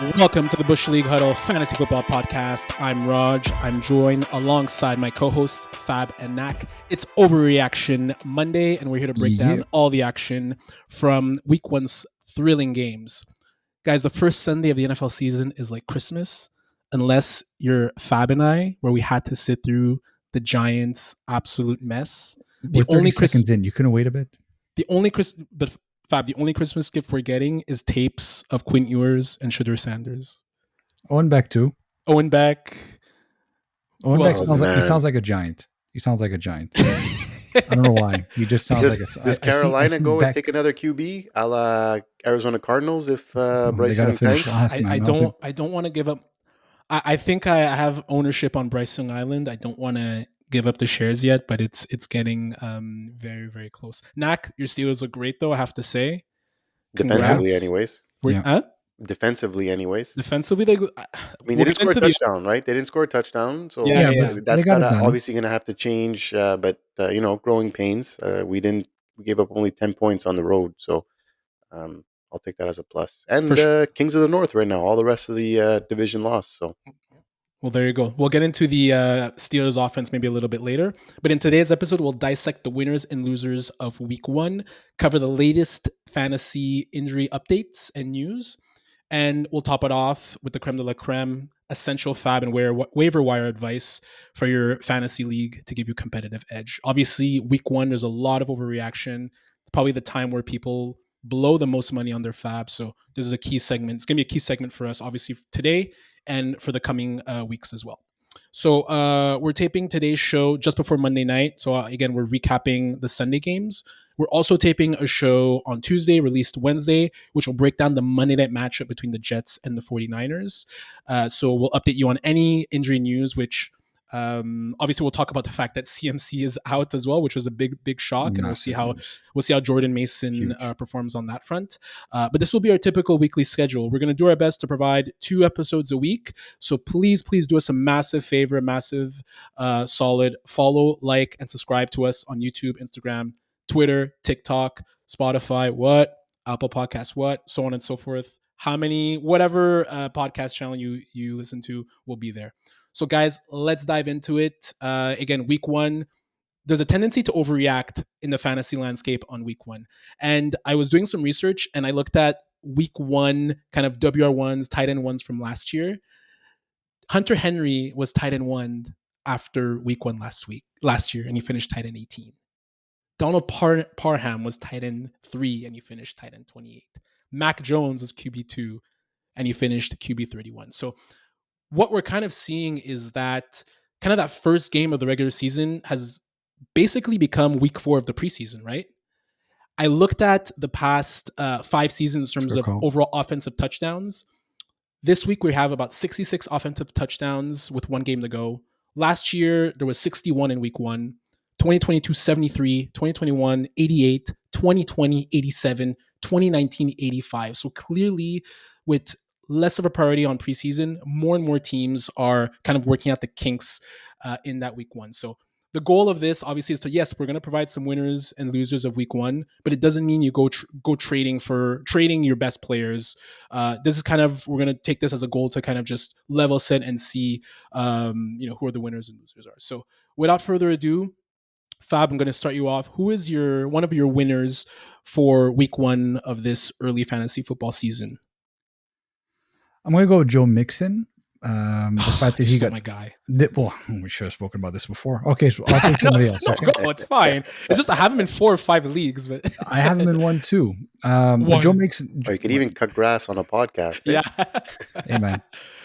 Welcome to the Bush League Huddle Fantasy Football Podcast. I'm Raj. I'm joined alongside my co-hosts Fab and Nak. It's Overreaction Monday, and we're here to break down all the action from Week 1's thrilling games. Guys, the first Sunday of the NFL season is like Christmas, unless you're Fab and I, where we had to sit through the Giants' absolute mess. We're 30 seconds in. You couldn't wait a bit? The only Christmas gift we're getting is tapes of Quint Ewers and Shedeur Sanders. Owen Beck too. Owen Beck. Owen Beck sounds like a giant. He sounds like a giant. I don't know why. He just sounds like a. Does Carolina go and take another QB a la Arizona Cardinals if Bryce Young tanks? I don't want to give up. I think I have ownership on Bryce Young Island. I don't want to give up the shares yet, but it's getting very, very close. Nak, your Steelers look great though, I have to say. Defensively, anyways. Defensively, they didn't score a touchdown, right? They didn't score a touchdown, so that's obviously going to have to change. But growing pains. We gave up only 10 points on the road, so I'll take that as a plus. And Kings of the North right now, all the rest of the division lost. So. Well, there you go. We'll get into the Steelers offense maybe a little bit later. But in today's episode, we'll dissect the winners and losers of Week 1, cover the latest fantasy injury updates and news, and we'll top it off with the creme de la creme, essential fab and waiver wire advice for your fantasy league to give you competitive edge. Obviously, Week 1, there's a lot of overreaction. It's probably the time where people blow the most money on their fab. So this is a key segment. It's going to be a key segment for us, obviously, today and for the coming weeks as well. So we're taping today's show just before Monday night. So again, we're recapping the Sunday games. We're also taping a show on Tuesday, released Wednesday, which will break down the Monday night matchup between the Jets and the 49ers. So we'll update you on any injury news, which obviously we'll talk about the fact that CMC is out as well, which was a big shock. And we'll see how Jordan Mason performs on that front. But this will be our typical weekly schedule. We're going to do our best to provide 2 episodes a week. So please do us a massive favor, solid follow, like, and subscribe to us on YouTube, Instagram, Twitter, TikTok, Spotify, Apple Podcasts, so on and so forth. Whatever podcast channel you listen to will be there. So guys, let's dive into it. Again, Week 1, there's a tendency to overreact in the fantasy landscape on Week 1. And I was doing some research and I looked at Week 1 kind of WR1s, tight end ones from last year. Hunter Henry was tight end 1 after Week 1 last year, and he finished tight end 18. Donald Parham was tight end 3 and he finished tight end 28. Mac Jones was QB 2 and he finished QB 31. So what we're kind of seeing is that kind of that first game of the regular season has basically become Week 4 of the preseason, right? I looked at the past 5 seasons in terms of overall offensive touchdowns. This week we have about 66 offensive touchdowns with 1 game to go. Last year there was 61 in Week 1. 2022, 73, 2021, 88, 2020, 87, 2019, 85. So clearly with less of a priority on preseason, more and more teams are kind of working out the kinks in that Week 1. So the goal of this obviously is to, yes, we're going to provide some winners and losers of Week 1, but it doesn't mean you go trading your best players. This is kind of, we're going to take this as a goal to kind of just level set and see, who are the winners and losers are. So without further ado, Fab, I'm going to start you off. Who is one of your winners for Week 1 of this early fantasy football season? I'm going to go with Joe Mixon. The fact that he got my guy. We should have spoken about this before. Okay, so I'll take somebody else. No, it's fine. It's just I have him in 4 or 5 leagues, but I have him in 1 too. Joe Mixon. You could even cut grass on a podcast. Yeah. Hey man,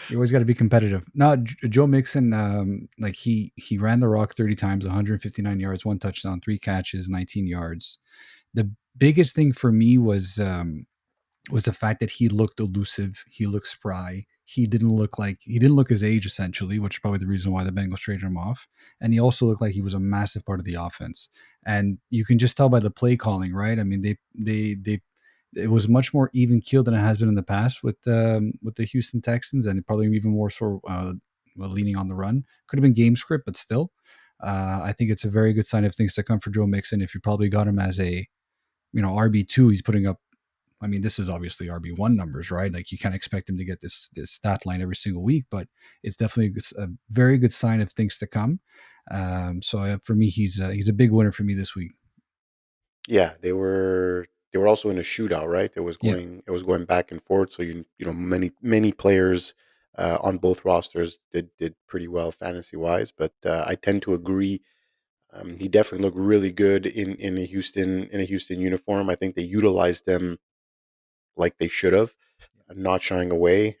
you always got to be competitive. No, Joe Mixon. He ran the rock 30 times, 159 yards, 1 touchdown, 3 catches, 19 yards. The biggest thing for me was the fact that he looked elusive. He looked spry. He didn't look his age, essentially, which is probably the reason why the Bengals traded him off. And he also looked like he was a massive part of the offense. And you can just tell by the play calling, right? I mean, it was much more even keeled than it has been in the past with the Houston Texans, and probably even more so leaning on the run. Could have been game script, but still, I think it's a very good sign of things to come for Joe Mixon. If you probably got him as a RB2, he's putting up I mean, this is obviously RB1 numbers, right? Like you can't expect him to get this stat line every single week, but it's definitely a very good sign of things to come. So for me, he's a big winner for me this week. Yeah, they were also in a shootout, right? Yeah. It was going back and forth. So many players on both rosters did pretty well fantasy wise. But I tend to agree. He definitely looked really good in a Houston uniform. I think they utilized them like they should have, not shying away.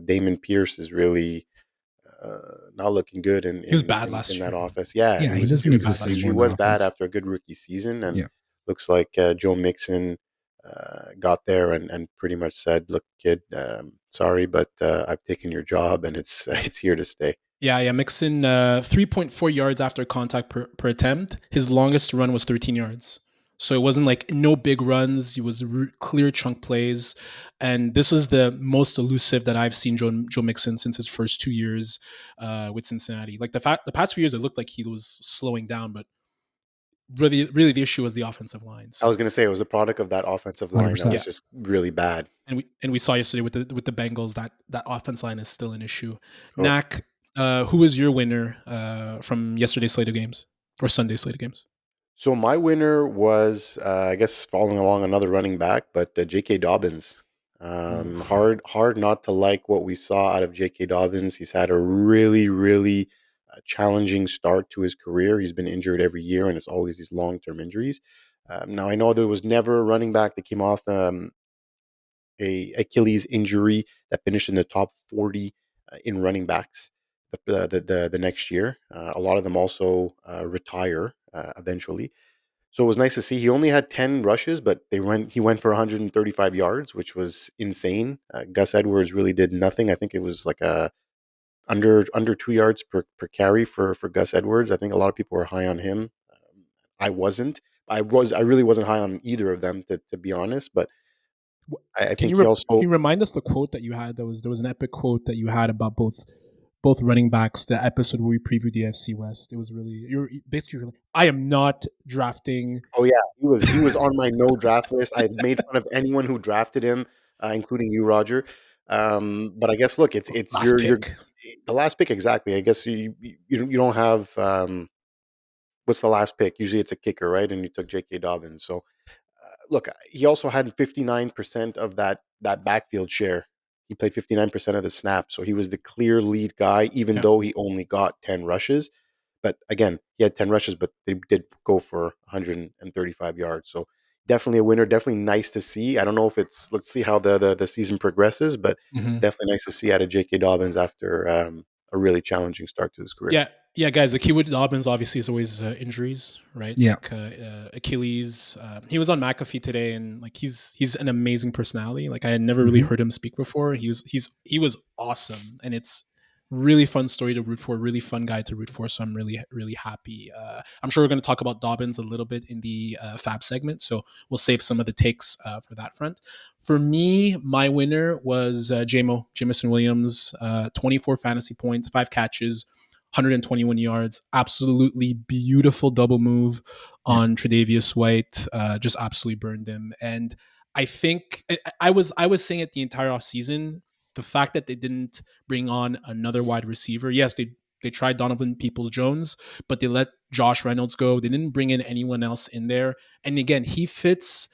Damon Pierce is really not looking good in, He was in bad in in last that year. offense. Yeah, Yeah, he he was doesn't he was exist he anymore in that was bad offense. after a good rookie season, and Yeah. looks like Joe Mixon got there and pretty much said, "Look, kid, sorry, but I've taken your job, and it's it's here to stay." Yeah. Mixon, 3.4 yards after contact per attempt. His longest run was 13 yards. So it wasn't like no big runs. It was clear chunk plays. And this was the most elusive that I've seen Joe Mixon since his first 2 years with Cincinnati. Like the past few years, it looked like he was slowing down, but really the issue was the offensive line. I was So going to say it was a product of that offensive line that 100%. was yeah, just really bad. and we saw yesterday with the Bengals that offense line is still an issue. Oh, Knack, who was your winner from yesterday's slate of games or Sunday slate of games? so my winner was, I guess, following along another running back, but J.K. Dobbins. Oof. Hard not to like what we saw out of J.K. Dobbins. He's had a really challenging start to his career. He's been injured every year, and it's always these long-term injuries. Now I know there was never a running back that came off a Achilles injury that finished in the top 40 in running backs the next year. A lot of them also retire eventually. So it was nice to see. He only had 10 rushes, but he went for 135 yards, which was insane. Gus Edwards really did nothing. I think it was like a under 2 yards per carry for Gus Edwards. I think a lot of people were high on him. I wasn't. I really wasn't high on either of them to be honest. But I Can think you he can also. you remind us the quote that you had? There was an epic quote that you had about both running backs. The episode where we previewed the FC West. It was really you're basically like, I am not drafting Oh yeah, he was on my no draft list. I made fun of anyone who drafted him, including you, Roger. But I guess look, it's last your pick. the last pick exactly. I guess you don't have what's the last pick? Usually it's a kicker, right? And you took J.K. Dobbins. So look, he also had 59% of that backfield share. He played 59% of the snaps, so he was the clear lead guy, even Yeah. though he only got 10 rushes. But again, he had 10 rushes, but they did go for 135 yards. So definitely a winner. Definitely nice to see. I don't know if it's let's see how the season progresses, but Mhm. definitely nice to see out of J.K. Dobbins after a really challenging start to his career. Yeah, guys. The key with Dobbins obviously is always injuries, right? Yeah. Like Achilles. He was on McAfee today, and like he's an amazing personality. Like I had never really Hmm. heard him speak before. He was awesome, and it's really fun story to root for. Really fun guy to root for. So I'm really happy. I'm sure we're going to talk about Dobbins a little bit in the Fab segment, so we'll save some of the takes for that front. For me, my winner was Jameson Williams, 24 fantasy points, 5 catches, 121 yards. Absolutely beautiful double move Yeah. on Tre'Davious White. Just absolutely burned him. And I think I was saying it the entire off season. The fact that they didn't bring on another wide receiver. Yes, they tried Donovan Peoples Jones, but they let Josh Reynolds go. They didn't bring in anyone else in there. And again, he fits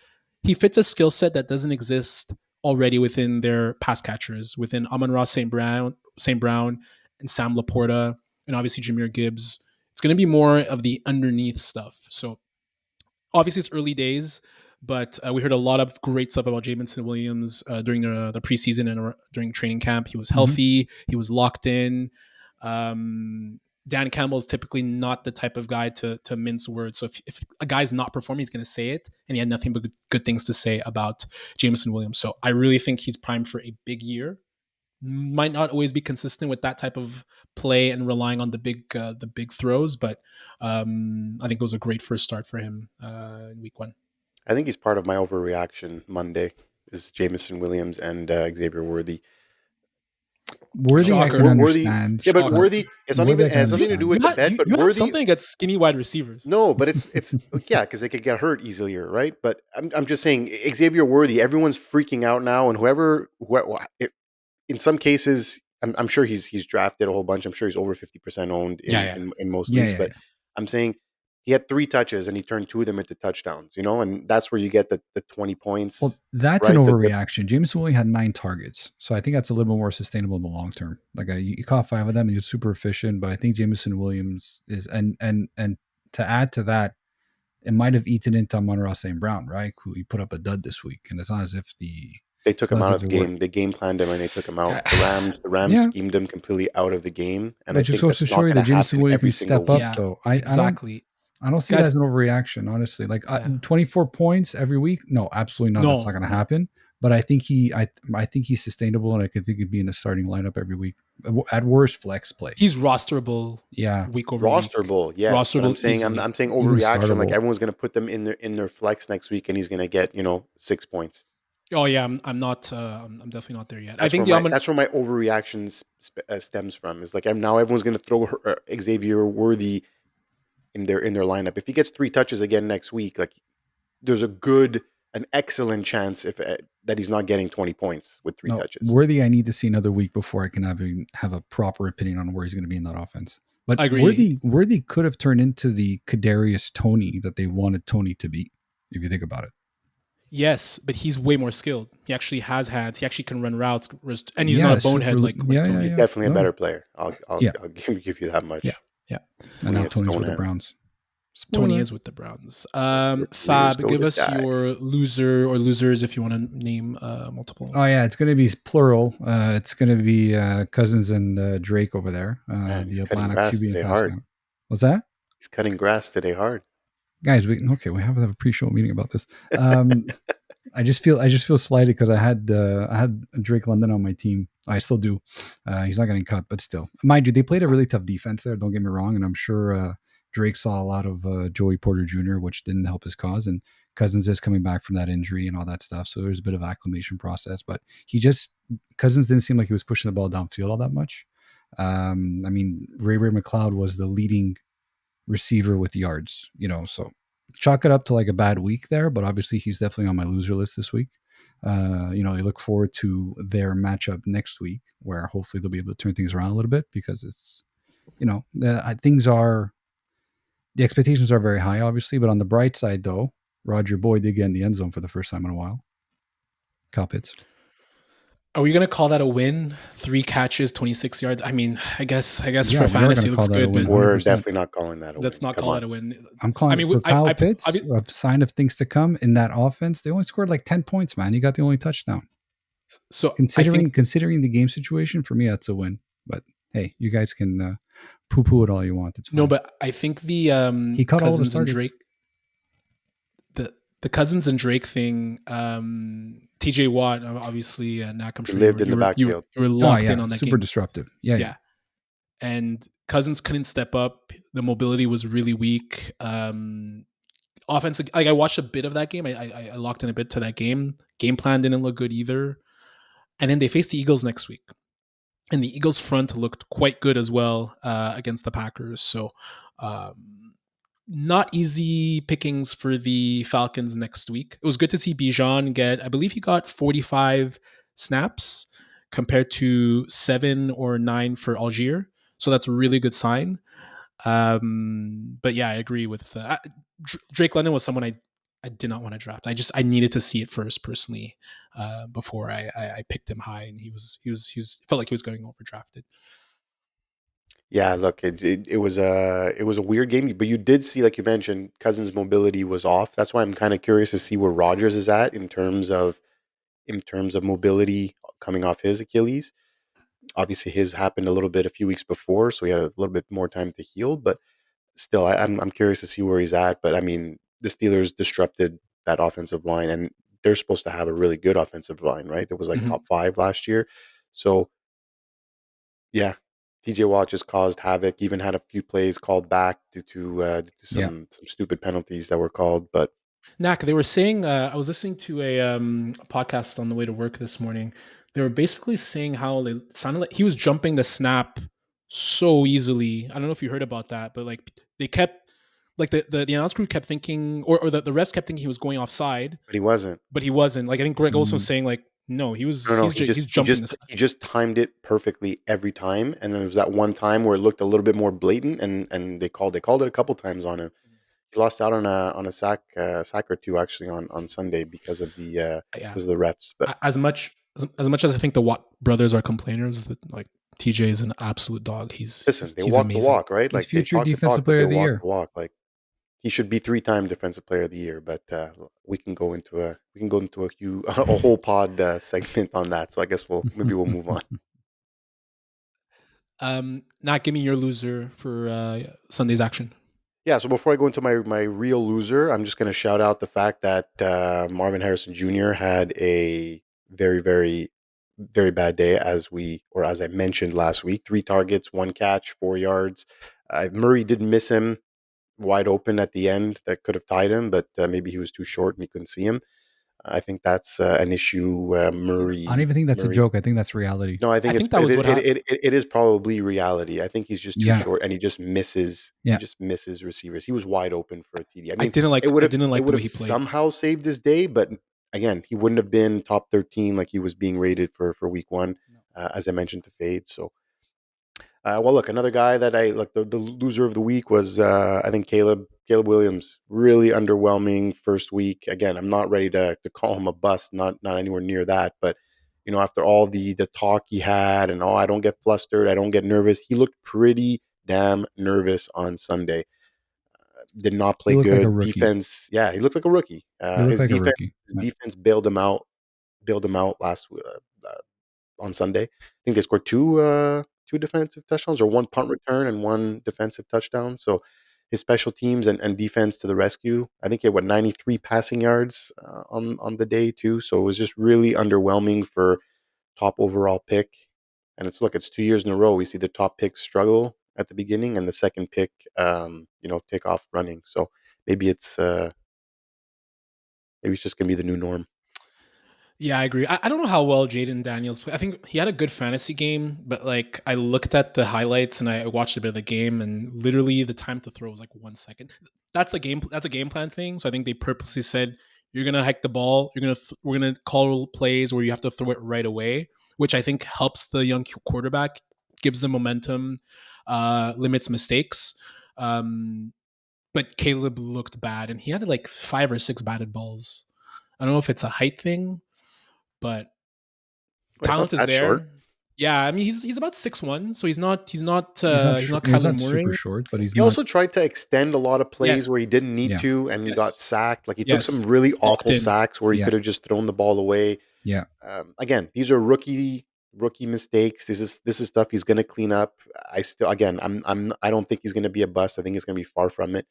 a skill set that doesn't exist already within their pass catchers, within Amon-Ra St. Brown, and Sam Laporta, and obviously Jameer Gibbs. It's going to be more of the underneath stuff. So obviously it's early days, but we heard a lot of great stuff about Jamison Williams during the preseason and during training camp. He was Hmm. healthy. He was locked in. Dan Campbell is typically not the type of guy to mince words. So if a guy's not performing, he's going to say it. And he had nothing but good things to say about Jameson Williams. So I really think he's primed for a big year. Might not always be consistent with that type of play and relying on the big throws, but I think it was a great first start for him in week one. I think he's part of my overreaction Monday is Jamison Williams and Xavier Worthy. Worthy, I can understand. Yeah, but Worthy, it's not even, it has nothing to do with the bet. But you Worthy, have something against skinny wide receivers. no, but it's yeah, because they could get hurt easier, right? But I'm just saying, Xavier Worthy, everyone's freaking out now, and whoever in some cases, I'm sure he's drafted a whole bunch. I'm sure he's over 50% owned in most leagues. But I'm saying he had 3 touches and he turned 2 of them into touchdowns. And that's where you get the 20 points. Well, that's right? an overreaction. Jameson only had 9 targets, so I think that's a little bit more sustainable in the long term. Like you caught 5 of them, and he was super efficient. But I think Jameson Williams is, and to add to that, it might have eaten into Amon-Ra St. Brown, right? Who he put up a dud this week, and it's not as if they took him out of the game. They game planned him and they took him out. The Rams schemed him completely out of the game, and I think that's not going to happen every single week. Though. Exactly. I don't see that as an overreaction, honestly. Like 24 points every week, no, absolutely not. That's not going to happen. But I think I think he's sustainable, and I think he'd be in the starting lineup every week. At worst, flex play. He's rosterable. Yeah, week over rosterable. week. Yeah, rosterable. I'm saying overreaction. Like everyone's going to put them in their flex next week, and he's going to get 6 points. Oh yeah, I'm not. I'm definitely not there yet. That's that's where my overreaction stems from. Is like now everyone's going to throw Xavier Worthy in their lineup. If he gets 3 touches again next week, like there's an excellent chance that he's not getting 20 points with 3 touches. Worthy, I need to see another week before I can have a proper opinion on where he's going to be in that offense. But I agree. Worthy could have turned into the Kadarius Toney that they wanted Toney to be, if you think about it. Yes, but he's way more skilled. He actually has hands. He actually can run routes, and he's not a bonehead like Toney. He's definitely a better player. I'll give you that much. Yeah. And now Toney's with the Browns. Toney is with the Browns. Fab, give us your loser or losers if you want to name multiple. Oh yeah, it's going to be plural. It's going to be Cousins and Drake over there. The Atlanta QB hard. What's that? He's cutting grass today hard. Guys, we have to have a pre-show meeting about this. I just feel slighted because I had Drake London on my team. I still do. He's not getting cut, but still, mind you, they played a really tough defense there. Don't get me wrong, and I'm sure Drake saw a lot of Joey Porter Jr., which didn't help his cause. And Cousins is coming back from that injury and all that stuff, so there's a bit of acclimation process. But Cousins didn't seem like he was pushing the ball downfield all that much. I mean, Ray McLeod was the leading receiver with yards, so chalk it up to like a bad week there, but obviously he's definitely on my loser list this week. You look forward to their matchup next week where hopefully they'll be able to turn things around a little bit because it's, the expectations are very high, obviously, but on the bright side though, Roger Boyd did get in the end zone for the first time in a while. Kyle Pitts. Are we going to call that a win? 3 catches, 26 yards. I mean, I guess for fantasy it looks good, but we're definitely not calling that a win. Let's not call it a win. I'm calling it for Kyle Pitts, a sign of things to come in that offense. They only scored like 10 points, man. He got the only touchdown. So considering the game situation, for me, that's a win. But hey, you guys can poo-poo it all you want. It's fine. No, but I think the he caught Cousins all and Drake, the Cousins and Drake thing. TJ Watt, obviously, Nak, I'm sure lived in the backfield. You were locked in on that super game. Super disruptive. Yeah. And Cousins couldn't step up. The mobility was really weak. Offense, like I watched a bit of that game. I locked in a bit to that game. Game plan didn't look good either. And then they faced the Eagles next week. And the Eagles front looked quite good as well against the Packers. So not easy pickings for the Falcons next week. It was good to see Bijan I believe he got 45 snaps compared to 7 or 9 for Algier. So that's a really good sign. But yeah, I agree with Drake London was someone I did not want to draft. I needed to see it first personally before I picked him high, and he felt like he was going overdrafted. Yeah, look, it was a weird game, but you did see, like you mentioned, Cousins' mobility was off. That's why I'm kind of curious to see where Rodgers is at in terms of mobility coming off his Achilles. Obviously, his happened a few weeks before, so he had a little bit more time to heal. But still, I'm curious to see where he's at. But I mean, the Steelers disrupted that offensive line, and they're supposed to have a really good offensive line, right? It was like top 5 last year. So, yeah. TJ Watt just caused havoc. Even had a few plays called back due to some stupid penalties that were called. But Nak, they were saying I was listening to a podcast on the way to work this morning. they were basically saying how they sounded like he was jumping the snap so easily. I don't know if you heard about that, but like they kept like the announce crew kept thinking, or the refs kept thinking he was going offside, But he wasn't. but he wasn't. Like I think Greg also Mm. was saying like no, he was No, no, he's jumping the snap. he just timed it perfectly every time, and then there was that one time where it looked a little bit more blatant, and they called it a couple times on him. He lost out on a sack or two actually on Sunday Yeah, because of the refs. But as much as I think the Watt brothers are complainers, that like TJ is an absolute dog. listen, they He's walk the amazing. walk, right? He's Like they future talk the defensive talk, but player they of the walk year. the walk. Like he should be 3-time defensive player of the year. But we can go into a whole pod segment on that. So I guess we'll move on. Not give me your loser for Sunday's action. Yeah, so before I go into my real loser, I'm just going to shout out the fact that Marvin Harrison Jr. had a very, very, very bad day, as I mentioned last week. 3 targets, 1 catch, 4 yards. Murray did miss him wide open at the end that could have tied him, but maybe he was too short and he couldn't see him. I think that's an issue. I don't even think that's a Murray. joke. I think that's reality. No, I I think think that was what happened. it is probably reality. I think he's just too Yeah. short and he just misses Yeah. receivers. He was wide open for a TD. I I mean, didn't like I didn't it like the would way have he played. somehow saved his day, but again, he wouldn't have been top 13 like he was being rated for week 1, No. as I mentioned to Fade. So well, look, another guy that I look the loser of the week was I think Caleb Williams. Really underwhelming first week. Again, I'm not ready to call him a bust. Not anywhere near that. But after all the talk he had and I don't get flustered, I don't get nervous. He looked pretty damn nervous on Sunday. Did not He play looked like a good. rookie. Defense, yeah, he looked like a rookie. He looked like a rookie. His defense bailed him out last on Sunday. I think they scored two defensive touchdowns or one punt return and one defensive touchdown. So his special teams and defense to the rescue. I think he had 93 passing yards on the day too. So it was just really underwhelming for top overall pick. And it's 2 years in a row we see the top pick struggle at the beginning and the second pick take off running. So maybe it's just gonna be the new norm. Yeah, I agree. I don't know how well Jaden Daniels played. I think he had a good fantasy game, but like I looked at the highlights and I watched a bit of the game, and literally the time to throw was like 1 second. That's the game. That's a game plan thing. So I think they purposely said you're gonna hike the ball. We're gonna call plays where you have to throw it right away, which I think helps the young quarterback, gives them momentum, limits mistakes. But Caleb looked bad, and he had like 5 or 6 batted balls. I don't know if it's a height thing, but It's not talent is that short. there. Yeah, I mean he's about 6'1", so he's not He's not he's Kyler not Murray. super short, but he's He not. also tried to extend a lot of plays Yes, where he didn't need Yeah. to, and he got yes, sacked. Like he took some yes. really awful Often. sacks where he Yeah. could have just thrown the ball away. Yeah. Again, these are rookie mistakes. This is stuff he's going to clean up. I don't think he's going to be a bust. I think he's going to be far from it.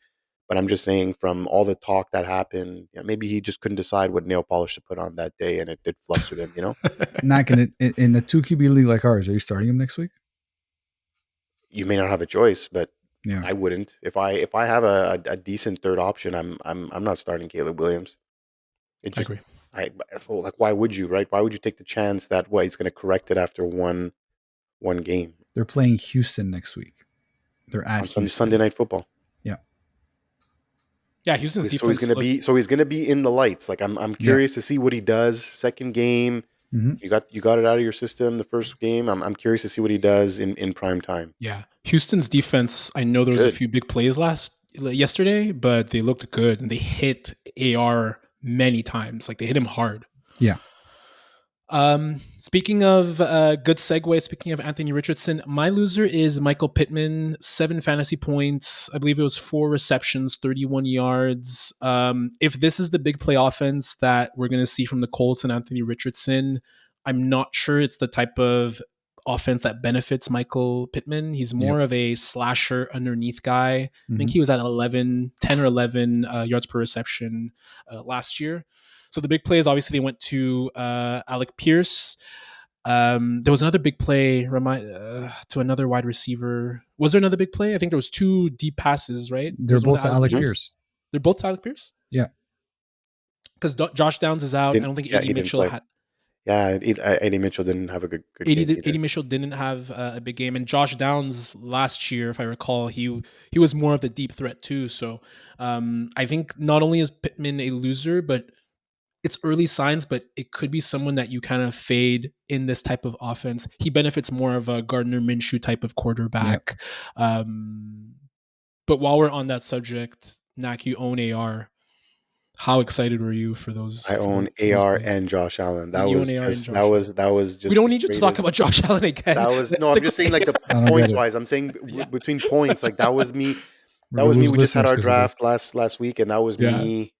But I'm just saying, from all the talk that happened, maybe he just couldn't decide what nail polish to put on that day, and it did fluster him. Not gonna in a 2 QB league like ours. Are you starting him next week? You may not have a choice, but Yeah. I wouldn't. If I have a decent third option, I'm not starting Caleb Williams. It I just agree. like, why would you, right? Why would you take the chance that he's going to correct it after one game They're playing Houston next week. They're at on Houston. Sunday Night Football? Yeah. Yeah, Houston's So he's defense going to looked. be in the lights. Like I'm Yeah. curious to see what he does. Second game, Mm-hmm. you got it out of your system. The first game, I'm curious to see what he does in prime time. Yeah, Houston's defense. I know there was a Good. few big plays yesterday, but they looked good and they hit AR many times. Like they hit him hard. Yeah. Speaking of good segue, speaking of Anthony Richardson, my loser is Michael Pittman. 7 fantasy points. I believe it was 4 receptions, 31 yards. If this is the big play offense that we're going to see from the Colts and Anthony Richardson, I'm not sure it's the type of offense that benefits Michael Pittman. He's more of a slasher underneath guy. I think he was at 10 or 11 yards per reception last year. So the big plays, obviously, they went to Alec Pierce. There was another big play to another wide receiver. Was there another big play? I think there was 2 deep passes, right? They're both Alec Pierce. They're both to Alec Pierce? Yeah. Because Josh Downs is out. I don't think Yeah, AD he didn't Mitchell play. had. Yeah, Eddie Mitchell didn't have a good game either. Eddie Mitchell didn't have a big game, and Josh Downs last year, if I recall, he was more of the deep threat too. So I think not only is Pittman a loser, but it's early signs, but it could be someone that you kind of fade in this type of offense. He benefits more of a Gardner Minshew type of quarterback. Yep. But while we're on that subject, Nak, you own AR. How excited were you for those? I own those AR plays? and Josh Allen. That You was own AR and just Josh Allen. that was just. We don't the need you to talk greatest. about Josh Allen again. That was Let's no. I'm stick just with saying, like, the I don't get points it. wise. I'm saying Yeah. between points, like that was me. We're That gonna was me. lose We just had listeners our because of this. draft last week, and that was Yeah. me.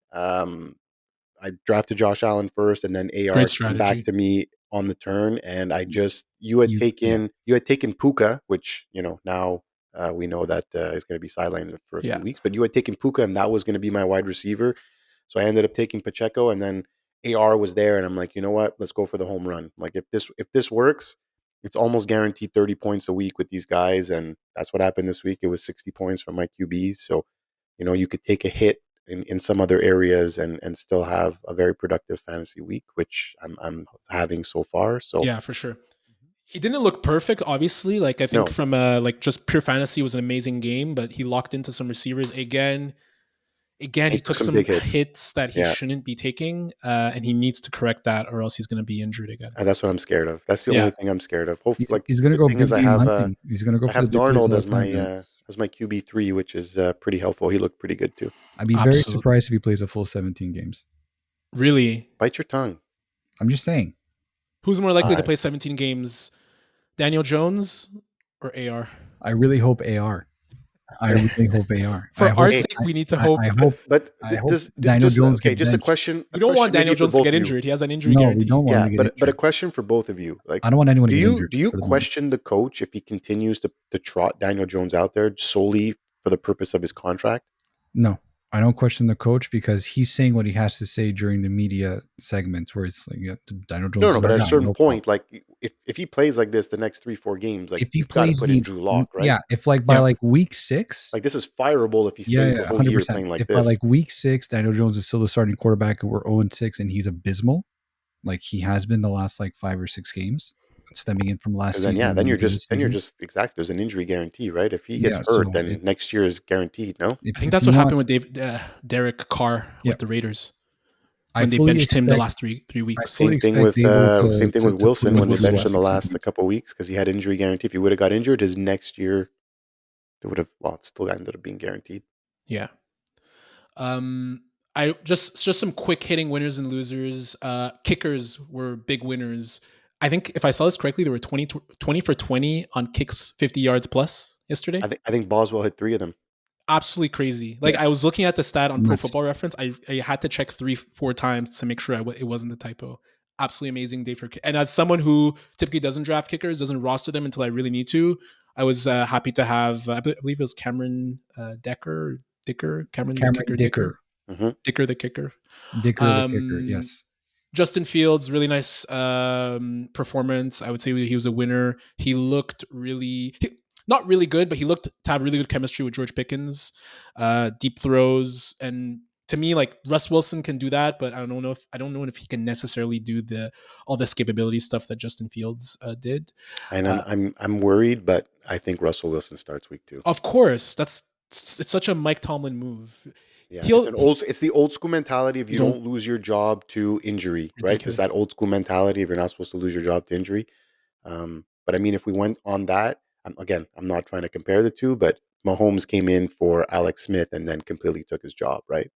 I drafted Josh Allen first, and then Great AR came back strategy. to me on the turn, and you had taken Puka, which now we know that is going to be sidelined for a few Yeah. weeks, but you had taken Puka, and that was going to be my wide receiver, so I ended up taking Pacheco, and then AR was there, and I'm like, you know what, let's go for the home run. Like, if this works, it's almost guaranteed 30 points a week with these guys, and that's what happened this week. It was 60 points from my QBs, so you could take a hit in some other areas and still have a very productive fantasy week, which I'm having so far. So Yeah, for sure. He didn't look perfect, obviously. Like, I think no, from like just pure fantasy was an amazing game, but he locked into some receivers again. he He took took some some big hits. hits that he Yeah, shouldn't be taking, and he needs to correct that, or else he's going to be injured again. and that's what I'm scared of. That's the Yeah, only thing I'm scared of. Hope He's, like he's gonna good go thing is big game hunting. He's gonna go I for the have big plays Darnold all the time, man. as my QB3, which is pretty helpful. He looked pretty good too. I'd be very absolutely. surprised if he plays a full 17 games. Really, Bite your tongue. I'm just saying. who's more likely to I play 17 games, Daniel Jones or AR? I really hope AR. I really hope AR. I For our hope. hey, sake, we need to I, hope. I hope. but I hope does Daniel just Jones okay? get Just a benched. question. A We don't want question Daniel maybe for Jones to both get of you. injured. He has an injury No, we don't guarantee. want him Yeah, to get but a injured. question for both of you. Like, I don't want anyone to do get you injured do you for the moment. question the coach if he continues to trot Daniel Jones out there solely for the purpose of his contract? No, I don't question the coach because he's saying what he has to say during the media segments where it's like, yeah, Daniel No, Jones no, is but our at a guy. certain No problem. point, like, if he plays like this the next 3-4 games, like, If he you've got to plays put in Drew Lock, right? yeah, if like by Yep. like week 6, Like, this is fireable if he yeah, stays yeah, the whole year 100%. playing like If by this. like week 6, Daniel Jones is still the starting quarterback and we're 0-6 and he's abysmal, like he has been the last like 5 or 6 games, stemming in from last Because then, season yeah, and into this then you're season. just exactly. There's an injury guarantee, right? If he gets Yeah, hurt, so then next year is guaranteed. No, I think if that's you what want, happened with Derek Carr yeah, with the Raiders I when they fully benched him the expect last three I weeks. fully expect Dable same thing with to put Wilson him With when in they for the benched Wilson, him the 16 last games. couple of weeks because he had injury guarantee. If he would have got injured, his next year they would have. Well, it still ended up being guaranteed. yeah. I just some quick hitting winners and losers. Kickers were big winners. I think if I saw this correctly, there were 20 for 20 on kicks 50 yards plus yesterday. I think Boswell hit 3 of them. Absolutely crazy. Like, Yeah, I was looking at the stat on Pro nuts. Football Reference. I had to check 3-4 times to make sure it wasn't a typo. Absolutely amazing day for and as someone who typically doesn't draft kickers, doesn't roster them until I really need to, I was happy to have I believe it was Cameron Cameron the Cameron kicker Dicker. Hmm. Dicker the kicker. Dicker the kicker, Um, yes. Justin Fields, really nice performance. I would say he was a winner. He looked not really good, but he looked to have really good chemistry with George Pickens, deep throws, and to me, like, Russ Wilson can do that, but I don't know if he can necessarily do all the escapability stuff that Justin Fields did. And I'm Uh, I'm I'm worried, but I think Russell Wilson starts week 2. of course, it's such a Mike Tomlin move. Yeah, He'll it's the old school mentality of you you don't don't lose your job to injury, right? It's that ridiculous. old school mentality of you're not supposed to lose your job to injury. But I mean, if we went on that, I'm not trying to compare the two, but Mahomes came in for Alex Smith and then completely took his job, right?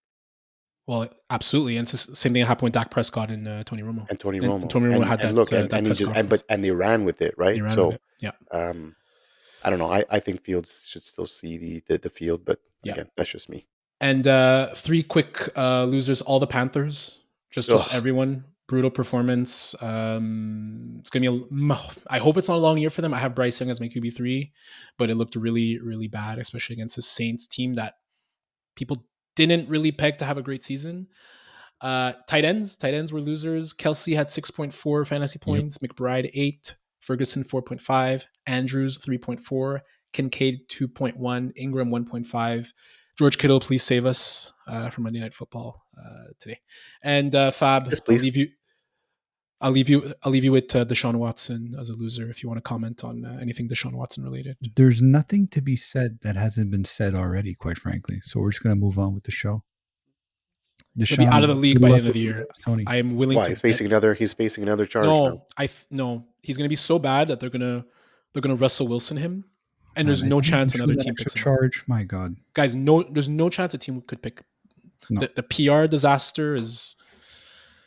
Well, absolutely, and it's the same thing that happened with Dak Prescott and Tony Romo. And Tony And Romo, Tony Romo had and look, that and he press just conference. and they ran with it, They right? ran with So it. Yeah, um, I don't know. I think Fields should still see the field, but yeah. again, that's just me. And 3 quick losers. All the Panthers, just Ugh. everyone. Brutal performance. It's gonna be. I hope it's not a long year for them. I have Bryce Young as my QB3, but it looked really, really bad, especially against the Saints team that people didn't really peg to have a great season. Tight ends were losers. Kelsey had 6.4 fantasy Yep. points. McBride 8. Ferguson 4.5. Andrews 3.4. Kincaid 2.1. Ingram 1.5. George Kittle, please save us from Monday Night Football today. And Fab, Yes, I'll please. leave you. I'll leave you with Deshaun Watson as a loser if you want to comment on anything Deshaun Watson related. There's nothing to be said that hasn't been said already, quite frankly. So we're just gonna move on with the show. He'll be out of the league good by the luck end of with the the year. Jets, Tony. I am willing Why to he's facing another charge now. No, he's going to be so bad that they're going to Russell Wilson him, and there's Man, no is he chance issuing another that team extra picks him up. charge? My God, Guys, there's no chance a team could pick. No. The PR disaster is.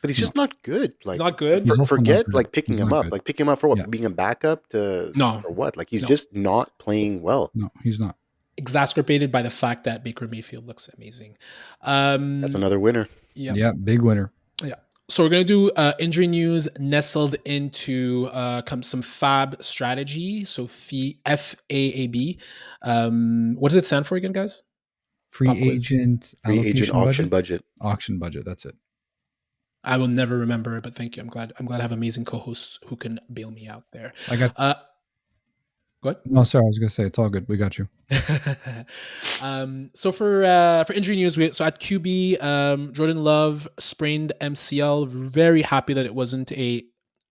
But he's just not good. Like, he's not good. He's also not forget good. like picking He's him not up. good. Like picking him up for what? Yeah. Being a backup to No. or what? Like he's No. just not playing well. No, he's not. Exacerbated by the fact that Baker Mayfield looks amazing. That's another winner. Yeah, big winner. Yeah. So we're going to do injury news nestled into some FAAB strategy. So FAAB. What does it stand for again, guys? Free agent auction budget. Auction budget. That's it. I will never remember it, but thank you. I'm glad I have amazing co-hosts who can bail me out there. I got. Go ahead. No, sorry. I was gonna say it's all good. We got you. So for injury news, so at QB, Jordan Love sprained MCL. Very happy that it wasn't a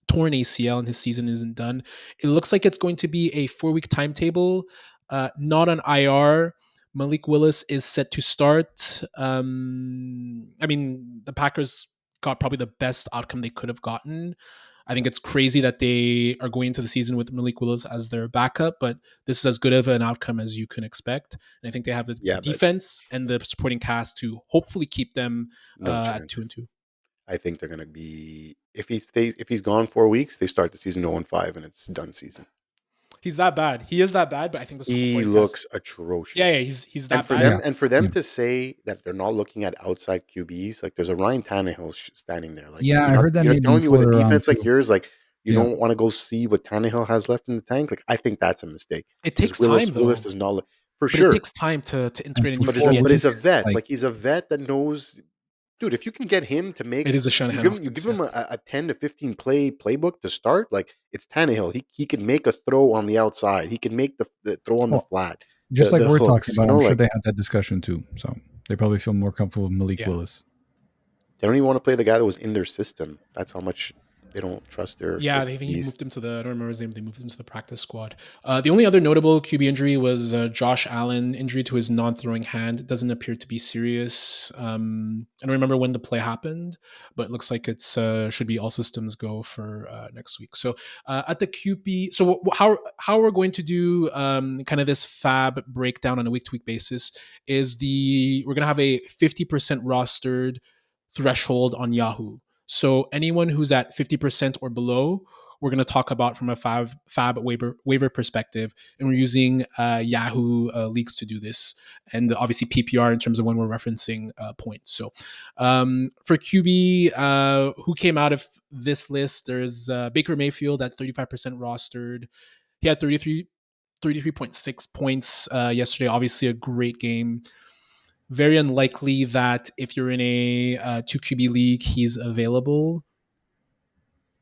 torn ACL and his season isn't done. It looks like it's going to be a 4-week timetable, not on IR. Malik Willis is set to start. I mean, the Packers got probably the best outcome they could have gotten. I think it's crazy that they are going into the season with Malik Willis as their backup, but this is as good of an outcome as you can expect. And I think they have the defense and the supporting cast to hopefully keep them at 2-2. I think they're going to be if he's gone 4 weeks, they start the season 0-5 and it's done season. He's that bad. He is that bad, but I think he looks atrocious. Yeah, he's that bad. And for them to say that they're not looking at outside QBs, like there's a Ryan Tannehill standing there. Like, I heard that. You're telling you with a defense like yours, like you don't want to go see what Tannehill has left in the tank. Like, I think that's a mistake. It takes time, though. Willis does not look for sure. It takes time to integrate a new QB. But he's a vet. Like he's a vet that knows. Dude, if you can get him to make it is a Shanahan you give him a 10 to 15 playbook to start, like it's Tannehill. He can make a throw on the outside. He can make the throw on the flat. Just like we're talking about, I'm sure they had that discussion too. So they probably feel more comfortable with Malik Willis. They don't even want to play the guy that was in their system. That's how much they don't trust their. They think he moved him to the. I don't remember his name. They moved him to the practice squad. The only other notable QB injury was Josh Allen injury to his non-throwing hand. It doesn't appear to be serious. I don't remember when the play happened, but it looks like it's should be all systems go for next week. So at the QB, so how we're going to do kind of this FAAB breakdown on a week-to-week basis is we're going to have a 50% rostered threshold on Yahoo. So anyone who's at 50% or below, we're going to talk about from a FAAB waiver perspective, and we're using Yahoo leagues to do this, and obviously PPR in terms of when we're referencing points. So for QB, who came out of this list, there's Baker Mayfield at 35% rostered. He had 33.6 points yesterday. Obviously a great game. Very unlikely that if you're in a 2 QB league, he's available.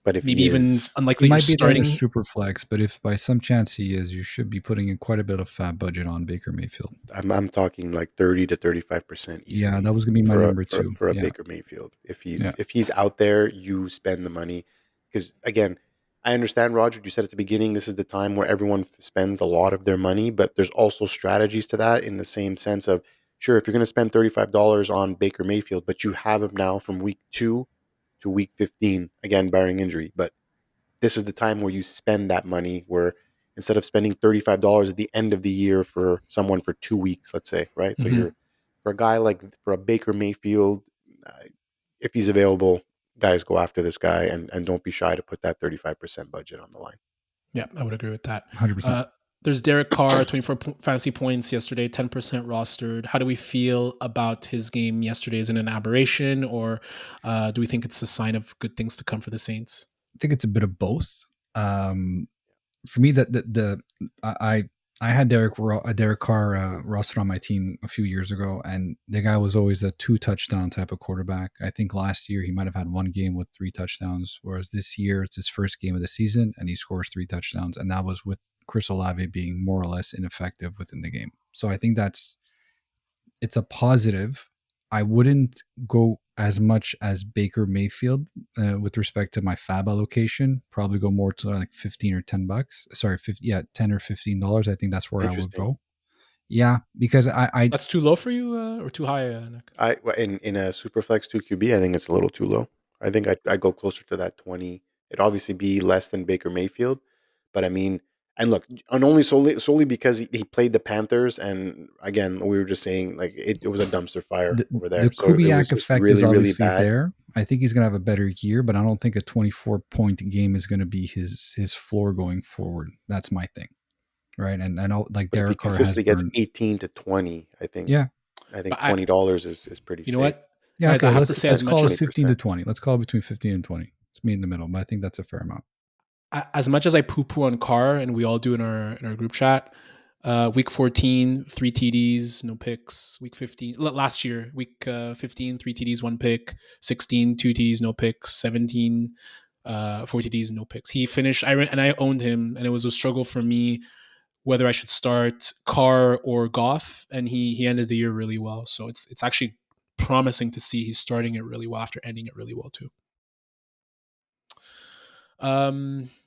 But if maybe even unlikely he might be starting super flex, but if by some chance he is, you should be putting in quite a bit of FAAB budget on Baker Mayfield. I'm talking like 30 to 35%. Yeah, that was gonna be my number too for a Baker Mayfield. If he's out there, you spend the money because again, I understand, Roger. You said at the beginning, this is the time where everyone spends a lot of their money, but there's also strategies to that in the same sense of sure, if you're going to spend $35 on Baker Mayfield, but you have him now from week 2 to week 15, again barring injury, but this is the time where you spend that money where instead of spending $35 at the end of the year for someone for 2 weeks, let's say, right? So you're for a guy for a Baker Mayfield, if he's available, guys go after this guy and don't be shy to put that 35% budget on the line. Yeah, I would agree with that. 100%. There's Derek Carr, 24 fantasy points yesterday, 10% rostered. How do we feel about his game yesterday? Is it an aberration, or do we think it's a sign of good things to come for the Saints? I think it's a bit of both. For me, I had Derek Carr rostered on my team a few years ago, and the guy was always a 2-touchdown type of quarterback. I think last year he might have had one game with 3 touchdowns, whereas this year it's his first game of the season and he scores 3 touchdowns, and that was with Chris Olave being more or less ineffective within the game. So I think it's a positive. I wouldn't go as much as Baker Mayfield with respect to my FAAB allocation. Probably go more to like $15 or $10. Sorry, $10 or $15. I think that's where I would go. Yeah, because I that's too low for you or too high, Nick? In a Superflex 2 QB, I think it's a little too low. I think I'd go closer to that 20. It'd obviously be less than Baker Mayfield, but I mean, and look, and only solely because he played the Panthers, and again, we were just saying like it was a dumpster fire over there. The So it was Kubiak just effect is really, really obviously bad. there. I think he's gonna have a better year, but I don't think a 24-point game is gonna be his floor going forward. That's my thing, right? And like But if he Derek Carr has consistently gets burned. 18 to 20, I think Yeah, $20 is pretty You know safe. what, yeah. guys? Okay, I have to say, let's as much call it as 15 to 20. Let's call it between 15 and 20. Let's meet in the middle, but I think that's a fair amount. As much as I poo-poo on Carr, and we all do in our group chat, week 14, 3 TDs, no picks. Week 15, last year, week 15, 3 TDs, 1 pick. 16, 2 TDs, no picks. 17, 4 TDs, no picks. He finished, and I owned him, and it was a struggle for me whether I should start Carr or Goff, and he ended the year really well. So it's actually promising to see he's starting it really well after ending it really well too.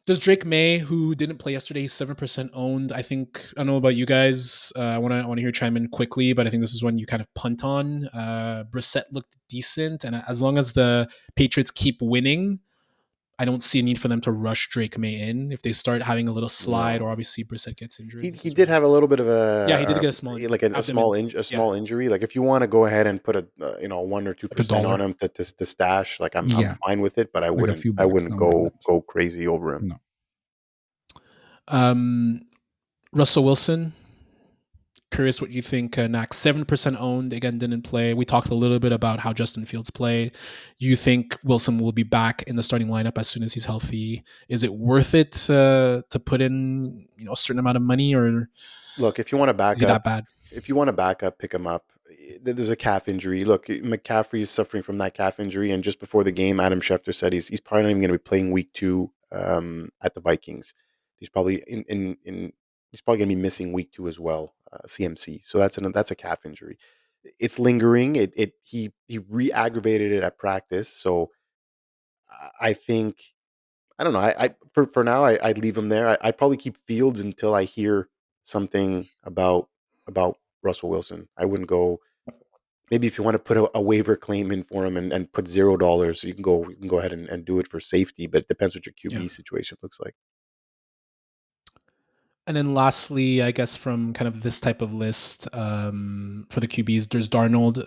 Does Drake May, who didn't play yesterday, 7% owned? I think, I don't know about you guys. I want to hear chime in quickly, but I think this is one you kind of punt on. Brissett looked decent, and as long as the Patriots keep winning, I don't see a need for them to rush Drake May in. If they start having a little slide, or obviously Brissett gets injured, He did have a little bit of he did a get a small injury, like a small injury. Like if you want to go ahead and put a 1 or 2% on $1 him to stash, like I'm Yeah, fine with it, but I like a wouldn't few bucks, no more than that. go crazy over him. No. Russell Wilson. Curious what you think, Nax. 7% owned, again, didn't play. We talked a little bit about how Justin Fields played. You think Wilson will be back in the starting lineup as soon as he's healthy? Is it worth it to put in a certain amount of money, or look, if you want to back is he up, that bad? pick him up. There's a calf injury. Look, McCaffrey is suffering from that calf injury, and just before the game, Adam Schefter said he's probably not even going to be playing week 2 at the Vikings. He's probably he's probably going to be missing week 2 as well, CMC. So that's a calf injury. It's lingering. He re-aggravated it at practice. So I think I don't know. For now I'd leave him there. I'd probably keep Fields until I hear something about Russell Wilson. I wouldn't go. Maybe if you want to put a waiver claim in for him and put $0, you can go ahead and do it for safety. But it depends what your QB situation looks like. And then lastly, I guess from kind of this type of list, for the QBs, there's Darnold.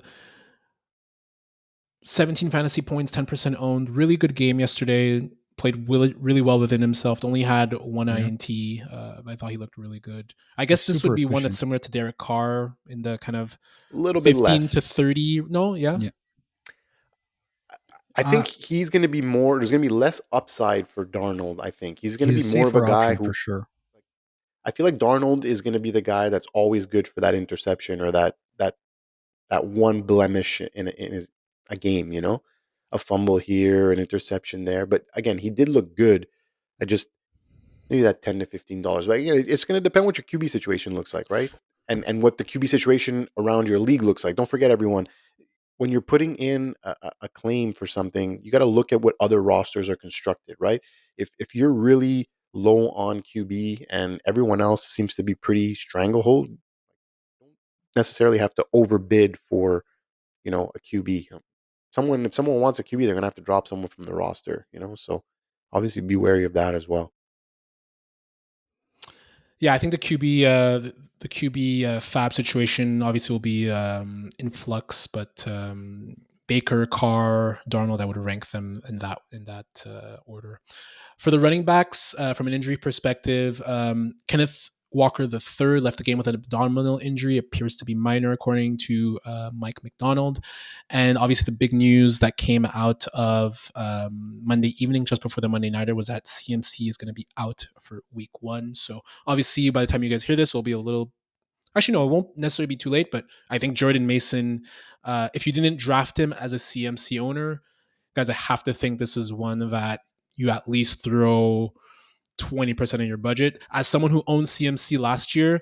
17 fantasy points, 10% owned. Really good game yesterday. Played really well within himself. Only had one INT. I thought he looked really good. I guess this would be one that's similar to Derek Carr in the kind of a little bit 15 less to 30. No, yeah. I think he's going to be more. There's going to be less upside for Darnold. I think he's going to be more of a guy who, for sure. I feel like Darnold is going to be the guy that's always good for that interception or that one blemish in a game. A fumble here, an interception there. But again, he did look good. I just maybe that $10 to $15. But it's going to depend what your QB situation looks like, right? And what the QB situation around your league looks like. Don't forget, everyone, when you're putting in a claim for something, you got to look at what other rosters are constructed, right? If you're really low on QB and everyone else seems to be pretty stranglehold, don't necessarily have to overbid for a QB. If someone wants a QB, they're gonna have to drop someone from the roster. So obviously be wary of that as well. Yeah, I think the QB FAAB situation obviously will be in flux, but Baker, Carr, Darnold, I would rank them in that order. For the running backs, from an injury perspective, Kenneth Walker III left the game with an abdominal injury, appears to be minor, according to Mike McDonald. And obviously, the big news that came out of Monday evening, just before the Monday Nighter, was that CMC is going to be out for week 1. So obviously, by the time you guys hear this, it'll be a little. Actually, no, it won't necessarily be too late, but I think Jordan Mason, if you didn't draft him as a CMC owner, guys, I have to think this is one that you at least throw 20% of your budget. As someone who owned CMC last year,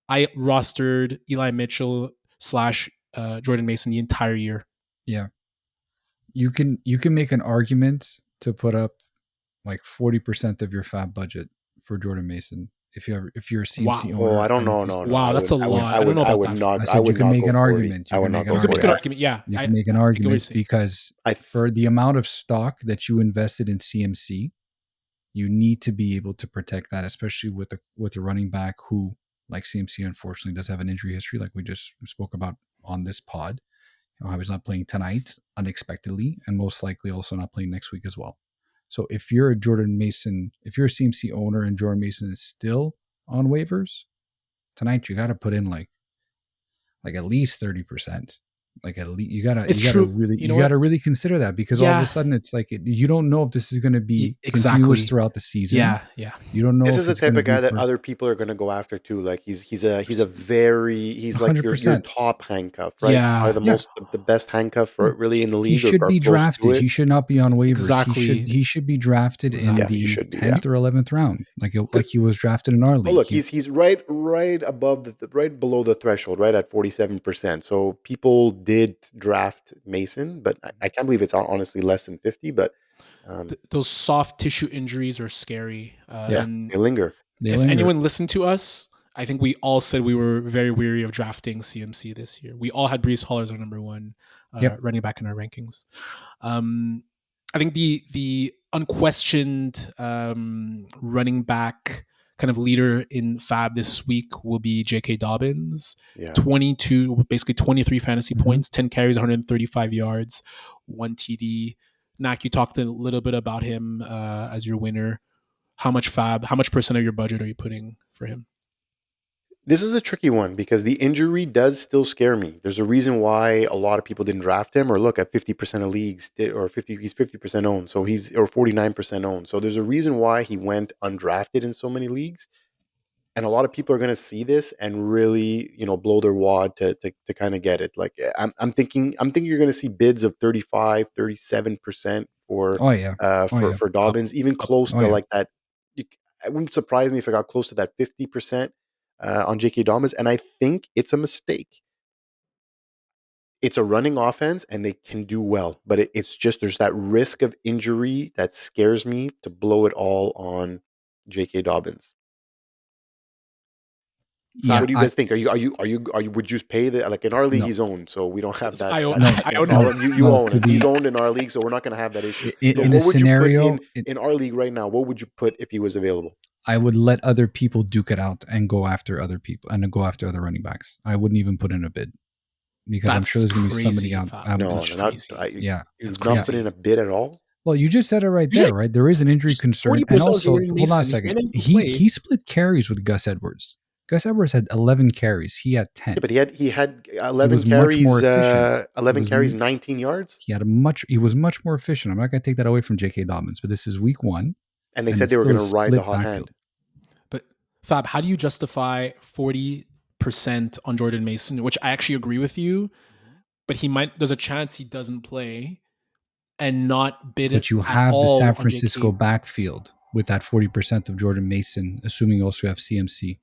I rostered Eli Mitchell / Jordan Mason the entire year. Yeah. You can make an argument to put up like 40% of your FAAB budget for Jordan Mason if you're a CMC Wow. Oh, owner I don't and if know. you No, still. no. Wow, that's a lot. I don't know about that. I I said you would can not make go an 40. argument. I would not go You could make 40. an argument. Yeah. You can make an I get what you're argument saying. because for the amount of stock that you invested in CMC, you need to be able to protect that, especially with a running back who, like CMC, unfortunately does have an injury history, like we just spoke about on this pod. How he's not playing tonight unexpectedly, and most likely also not playing next week as well. So if you're a Jordan Mason, if you're a CMC owner and Jordan Mason is still on waivers tonight, you got to put in like at least 30%. Like at least you gotta really consider that, because all of a sudden it's like you don't know if this is going to be continuous throughout the season. Yeah. You don't know. This if is the it's type gonna of guy be that other people are going to go after too. Like he's like your 100%. top handcuff, right? Yeah. Probably the best handcuff for really in the league. He should be close to drafted. it. He should not be on waivers. Exactly. He should be drafted in the 10th or 11th round, like he was drafted in our league. Oh, look, he's right above right below the threshold, right at 47%. So people did draft Mason, but I can't believe it's honestly less than 50. But those soft tissue injuries are scary. And they linger. If anyone listened to us, I think we all said we were very weary of drafting CMC this year. We all had Breece Hall as our number one running back in our rankings. I think the unquestioned running back kind of leader in FAAB this week will be J.K. Dobbins. 23 fantasy points, 10 carries, 135 yards, 1 TD. Nak, you talked a little bit about him as your winner. How much percent of your budget are you putting for him? This is a tricky one because the injury does still scare me. There's a reason why a lot of people didn't draft him, or look at 50% of leagues he's 50% owned. So he's, or 49% owned. So there's a reason why he went undrafted in so many leagues. And a lot of people are going to see this and really, blow their wad to kind of get it. Like I'm thinking you're going to see bids of 35, 37% for Dobbins, even close to like that. It wouldn't surprise me if I got close to that 50% on J.K. Dobbins, and I think it's a mistake. It's a running offense, and they can do well, but it's just there's that risk of injury that scares me to blow it all on J.K. Dobbins. What do you guys think? Are you would you pay the, like in our league he's owned, so we don't have that. I own him. You own it. He's owned in our league, so we're not going to have that issue. What would you put in our league right now? What would you put if he was available? I would let other people duke it out and go after other people and go after other running backs. I wouldn't even put in a bid because I'm sure there's going to be somebody out. You're not putting in a bid at all. Well, you just said it right there, right? There is an injury concern, and also hold on a second. He split carries with Gus Edwards. Gus Edwards had 11 carries. He had 10. Yeah, but he had 11 carries. 11 carries, 19 yards. He was much more efficient. I'm not going to take that away from J.K. Dobbins, but this is week 1. And they said they were going to ride the hot hand. But Fab, how do you justify 40% on Jordan Mason, which I actually agree with you, but there's a chance he doesn't play and not bid it. But you have the San Francisco backfield with that 40% of Jordan Mason, assuming you also have CMC.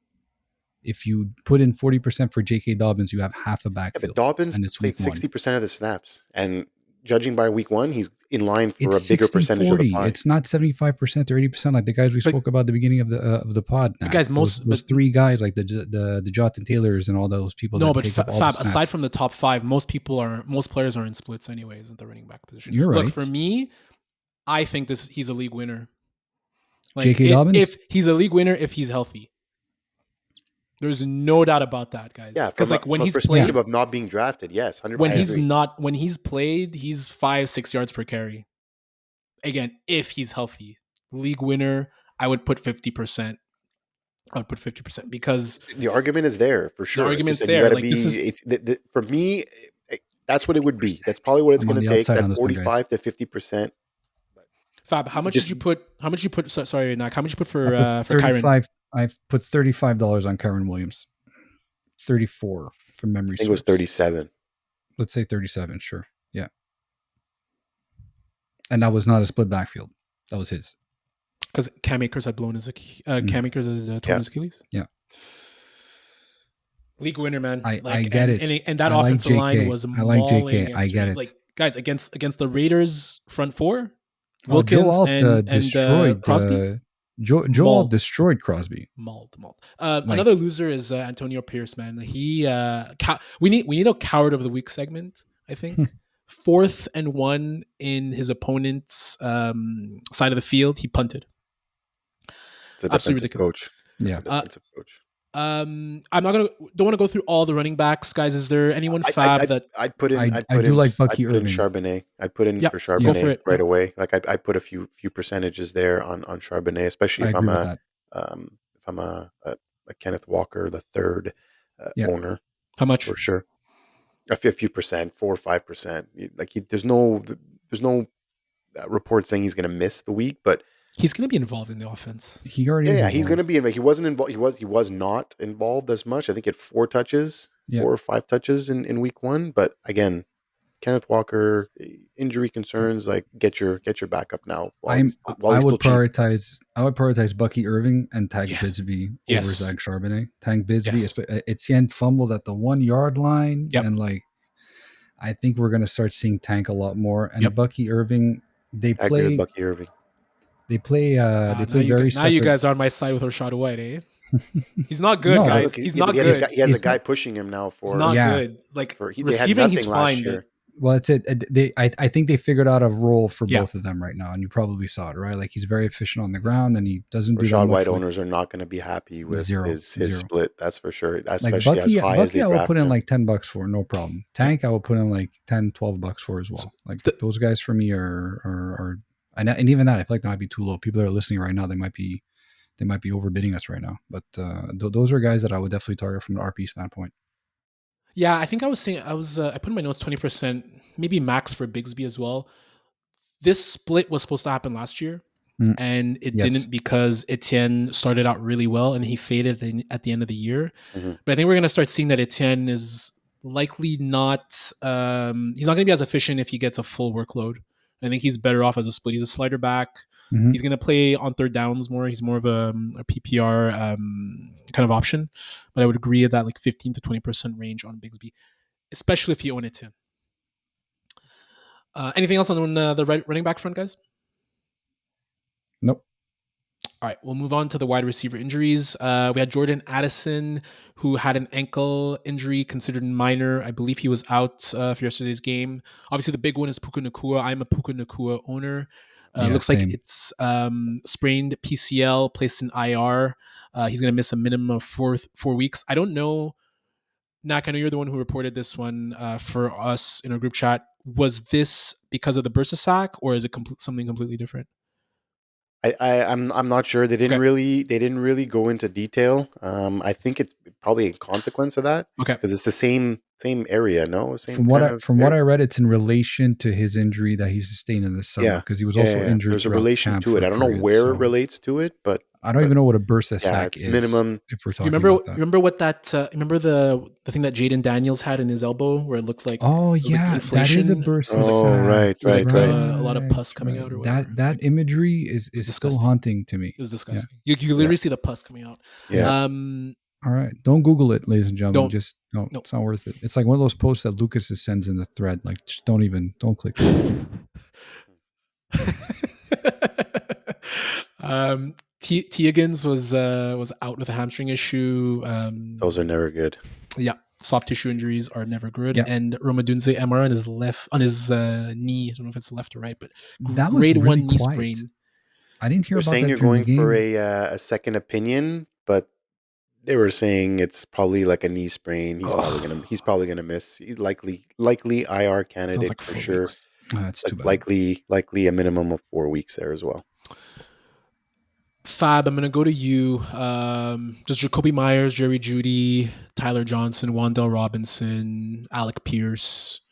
If you put in 40% for J.K. Dobbins, you have half a backfield. But Dobbins played 60% of the snaps, and judging by week 1, he's in line for a bigger percentage of the pie. It's not 75% or 80% like the guys we spoke about at the beginning of the pod. Guys, those 3 guys like the Jonathan Taylors and all those people. No, but Fab, aside from the top 5, most players are in splits anyways at the running back position. You're right. Look, for me, I think he's a league winner. J.K. Dobbins? If he's a league winner, if he's healthy. There's no doubt about that, guys. Yeah, because when he's played, of not being drafted, yes, 100%. When he's played, he's 5-6 yards per carry. Again, if he's healthy, league winner, I would put 50%. I would put 50% because the argument is there for sure. The argument's there. For me, that's what it would be. That's probably what it's going to take. That 45 to 50%. Fab, how much did you put? How much you put? Sorry, Nak. How much you put for Kyren? I put $35 on Kyren Williams. 34 from memory. I think it was 37. Let's say 37. Sure. Yeah. And that was not a split backfield. That was his. Because Cam Akers had blown his Cam Akers had torn his Achilles. Yeah. League winner, man. I get it. And that offensive line was mauling. I like JK. I get it. guys, against the Raiders front four, Joe Wilkins Alt and destroyed Crosby. Joe Alt destroyed Crosby. Mauled. Another loser is Antonio Pierce, man. He we need a coward of the week segment, I think. 4th and 1 in his opponent's side of the field, he punted. It's a Absolutely defensive ridiculous. coach. It's a defensive coach. I'm not don't want to go through all the running backs, guys. Is there anyone FAAB that I'd put in Charbonnet. I'd put in for Charbonnet go for it. right away. Like I put a few percentages there on Charbonnet, especially if I'm a Kenneth Walker the third owner. How much? For sure, a few percent, 4 or 5%. Like there's no report saying he's going to miss the week, but he's going to be involved in the offense. He already is. He's going to be. He wasn't involved. He was not involved as much. I think he had 4 touches, 4 or 5 touches in week 1. But again, Kenneth Walker, injury concerns, like get your backup now. I would prioritize Bucky Irving and Tank Bigsby over Zach Charbonnet. Tank Bigsby, Etienne fumbled at the 1 yard line, and like I think we're going to start seeing Tank a lot more. And Bucky Irving, they play Bucky Irving. They play. They play very. Now you guys are on my side with Rashad White, eh? He's not good, guys. He's not good. He has a guy pushing him now for. He's not good. Like receiving, he's fine. Well, it's it. I think they figured out a role for both of them right now, and you probably saw it, right? Like he's very efficient on the ground, and he doesn't do that much. Rashad White owners are not going to be happy with his split. That's for sure. Especially like Bucky, as high as they I will put in him. like $10 for, no problem. Tank, I will put in like $10, $12 for as well. Like those guys for me are and even that I feel like that might be too low. People that are listening right now, they might be overbidding us right now. But those are guys that I would definitely target from an RP standpoint. Yeah, I think I was saying I put in my notes 20%, maybe max for Bigsby as well. This split was supposed to happen last year, and it didn't because Etienne started out really well and he faded at the end of the year. Mm-hmm. But I think we're going to start seeing that Etienne is likely not. He's not going to be as efficient if he gets a full workload. I think he's better off as a split. He's a slider back. Mm-hmm. He's going to play on third downs more. He's more of a PPR kind of option. But I would agree at that like 15 to 20% range on Bigsby, especially if you own it, Tim. Anything else on the running back front, guys? Nope. All right, we'll move on to the wide receiver injuries. We had Jordan Addison, who had an ankle injury considered minor. I believe he was out for yesterday's game. Obviously, the big one is Puka Nacua. I'm a Puka Nacua owner. Looks like it's sprained PCL, placed in IR. He's going to miss a minimum of four weeks. I don't know, Nak, I know you're the one who reported this one for us in our group chat. Was this because of the bursa sack, or is it something completely different? I'm not sure. They didn't really go into detail. I think it's probably a consequence of that. Okay, because it's the same area. No, same. From what I read, it's in relation to his injury that he sustained in the summer because he was also injured. There's a relation to it. I don't know where it relates to it, but I don't even know what a bursa sack is. Minimum. If we're talking remember what that? Remember the thing that Jaden Daniels had in his elbow, where it looked like inflation? That is a bursa sack. Right. A lot of pus coming out, or whatever. That imagery is still haunting to me. It was disgusting. You literally see the pus coming out. Yeah. All right, don't Google it, ladies and gentlemen. No, it's not worth it. It's like one of those posts that Lucas sends in the thread. Like, just don't click. Teagans was out with a hamstring issue. Those are never good. Yeah, soft tissue injuries are never good. Yeah. And Romadunze MR on his knee. I don't know if it's left or right, but that was grade really 1 knee quiet. sprain. I didn't hear about that. Saying you're going for a second opinion, but they were saying it's probably like a knee sprain. He's probably gonna miss. He's likely IR candidate like for sure. That's too bad. Likely a minimum of 4 weeks there as well. FAAB, I'm gonna go to you. Just Jacoby Myers, Jerry Jeudy, Tyler Johnson, Wan'Dale Robinson, Alec Pierce.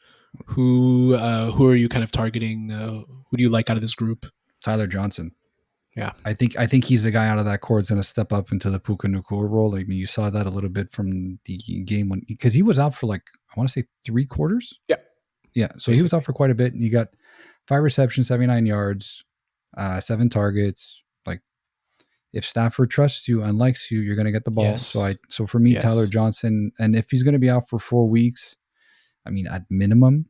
Who are you kind of targeting? Who do you like out of this group? Tyler Johnson. Yeah, I think he's the guy out of that core that's going to step up into the Puka Nacua role. I mean, you saw that a little bit from the game because he was out for I want to say 3 quarters. Yeah. So basically. He was out for quite a bit. And you got 5 receptions, 79 yards, 7 targets. Like, if Stafford trusts you and likes you, you're going to get the ball. Yes. So for me, Tyler Johnson, and if he's going to be out for 4 weeks, I mean, at minimum,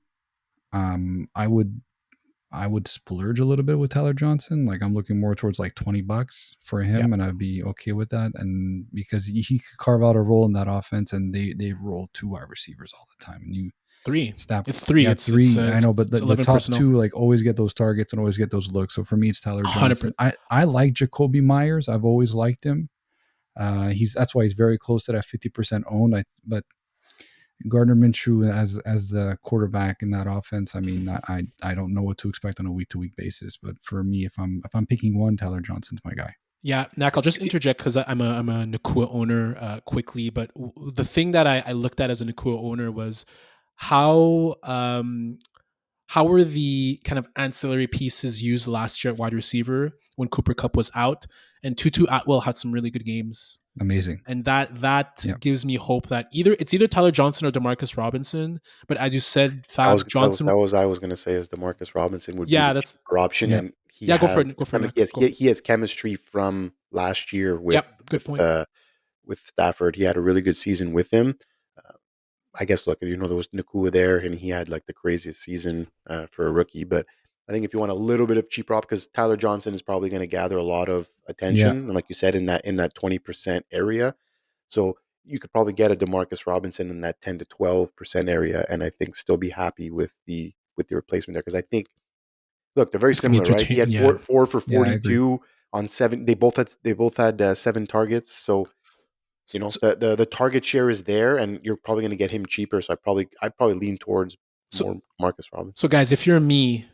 I would splurge a little bit with Tyler Johnson. Like I'm looking more towards like $20 for him, and I'd be okay with that. And because he could carve out a role in that offense, and they roll 2 wide receivers all the time, and you 3. Stafford. It's 3. Yeah, It's 3. I know, but it's the 11 top personnel. 2 like always get those targets and always get those looks. So for me, it's Tyler 100%. Johnson. I like Jacoby Myers. I've always liked him. That's why he's very close to that 50% owned. But Gardner Minshew as the quarterback in that offense, I mean, I don't know what to expect on a week to week basis. But for me, if I'm picking one, Tyler Johnson's my guy. Yeah, Nak, I'll just interject because I'm a Nakua owner quickly. But the thing that I looked at as a Nakua owner was how were the kind of ancillary pieces used last year at wide receiver when Cooper Kupp was out, and Tutu Atwell had some really good games. Amazing. And that gives me hope that it's either Tyler Johnson or Demarcus Robinson. But as you said, Fab, Johnson. That was I was going to say is Demarcus Robinson would be the cheaper option, and go for it. Go for it. He has chemistry from last year with good point. With Stafford. He had a really good season with him. I guess look, there was Nakua there, and he had like the craziest season for a rookie. But I think if you want a little bit of cheaper op, because Tyler Johnson is probably going to gather a lot of attention, and like you said, in that 20% area, so you could probably get a Demarcus Robinson in that 10 to 12% area, and I think still be happy with the replacement there. Because I think, look, they're very similar, right? He had four for 42 on 7. They both had 7 targets, so. The target share is there, and you're probably going to get him cheaper. So I'd probably lean towards more Marcus Robinson. So guys, if you're me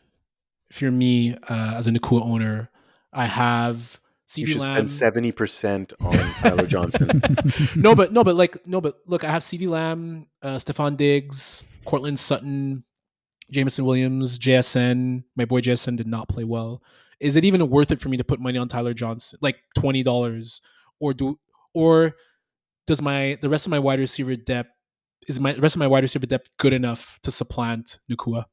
as a Nakua owner, I have CeeDee Lamb. You should spend 70% on Tyler Johnson. No, but look, I have CeeDee Lamb, Stephon Diggs, Cortland Sutton, Jameson Williams, JSN. My boy JSN did not play well. Is it even worth it for me to put money on Tyler Johnson, like $20, or does the rest of my wide receiver depth good enough to supplant Nakua?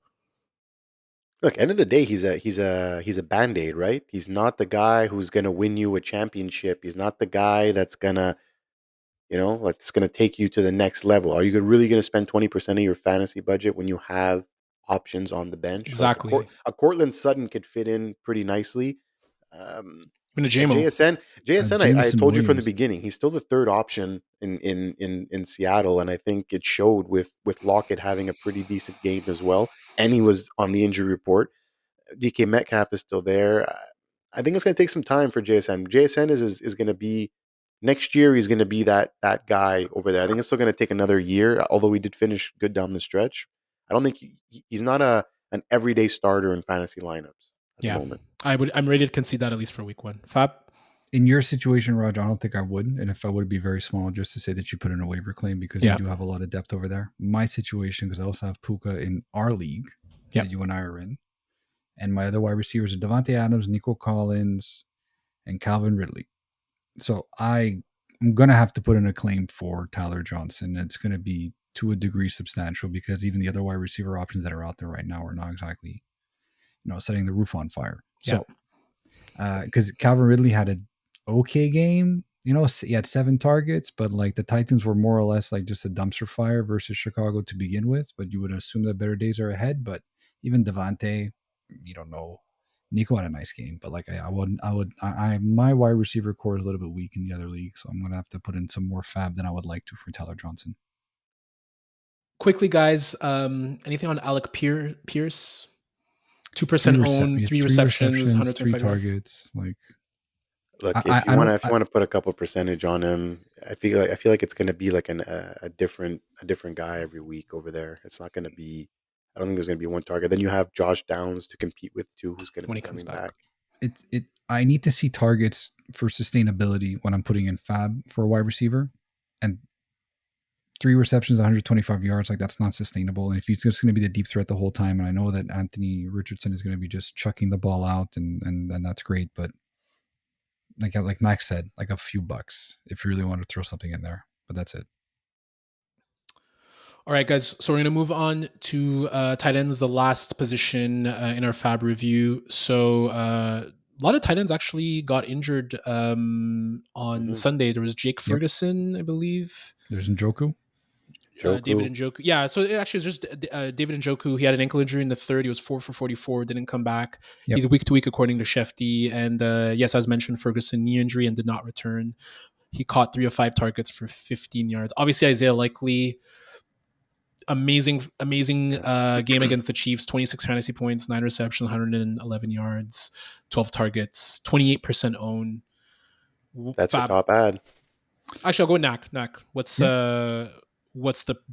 Look, end of the day, he's a Band-Aid, right? He's not the guy who's going to win you a championship. He's not the guy that's gonna, it's going to take you to the next level. Are you really going to spend 20% of your fantasy budget when you have options on the bench? Exactly. Like a Cortland Sutton could fit in pretty nicely. JSN, I told you from the beginning, he's still the third option in Seattle, and I think it showed with Lockett having a pretty decent game as well, and he was on the injury report. DK Metcalf is still there. I think it's going to take some time for JSN. JSN is going to be next year. He's going to be that guy over there. I think it's still going to take another year, although he did finish good down the stretch. I don't think he's not an everyday starter in fantasy lineups at the moment. I'm ready to concede that at least for week 1. Fab? In your situation, Raj, I don't think I would. And if I would, be very small just to say that you put in a waiver claim because you do have a lot of depth over there. My situation, because I also have Puka in our league that you and I are in. And my other wide receivers are Devontae Adams, Nico Collins, and Calvin Ridley. So I'm going to have to put in a claim for Tyler Johnson. It's going to be to a degree substantial because even the other wide receiver options that are out there right now are not exactly, setting the roof on fire. So, because Calvin Ridley had an okay game, he had 7 targets, but like the Titans were more or less like just a dumpster fire versus Chicago to begin with. But you would assume that better days are ahead. But even Devontae, you don't know. Nico had a nice game, but like my wide receiver core is a little bit weak in the other league, so I'm gonna have to put in some more fab than I would like to for Tyler Johnson. Quickly, guys, anything on Alec Pierce? 2% owned, 3 receptions, 125 targets. Like, look, if you want to put a couple percentage on him, I feel like it's going to be like a different guy every week over there. It's not going to be. I don't think there's going to be one target. Then you have Josh Downs to compete with too, who's going to be coming back. I need to see targets for sustainability when I'm putting in fab for a wide receiver, and 3 receptions, 125 yards, like that's not sustainable. And if he's just going to be the deep threat the whole time, and I know that Anthony Richardson is going to be just chucking the ball out, and that's great, but like Max said, like a few bucks if you really want to throw something in there, but that's it. All right, guys. So we're going to move on to tight ends, the last position in our fab review. So a lot of tight ends actually got injured on Sunday. There was Jake Ferguson, I believe. There's Njoku. David Njoku. Yeah, so it actually was just David Njoku. He had an ankle injury in the third. He was 4 for 44, didn't come back. Yep. He's week to week according to Shefty. And yes, as mentioned, Ferguson knee injury and did not return. He caught 3 of 5 targets for 15 yards. Obviously, Isaiah Likely, amazing game against the Chiefs. 26 fantasy points, 9 receptions, 111 yards, 12 targets, 28% own. That's your top ad. Actually, I'll go Knack. What's the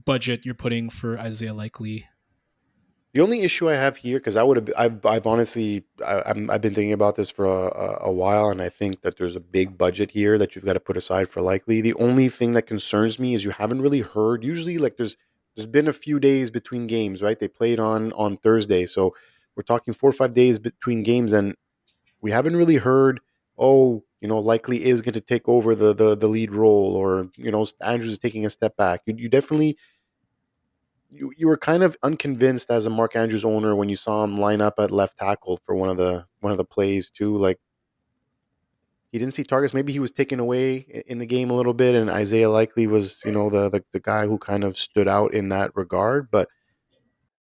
budget you're putting for Isaiah Likely? The only issue I have here, because I've honestly I've been thinking about this for a while, and I think that there's a big budget here that you've got to put aside for Likely. The only thing that concerns me is you haven't really heard. Usually, like there's been a few days between games, right? They played on Thursday, so we're talking 4 or 5 days between games, and we haven't really heard. Oh, Likely is going to take over the lead role, or Andrews is taking a step back. You definitely. You were kind of unconvinced as a Mark Andrews owner when you saw him line up at left tackle for one of the plays too. Like he didn't see targets. Maybe he was taken away in the game a little bit, and Isaiah Likely was the guy who kind of stood out in that regard. But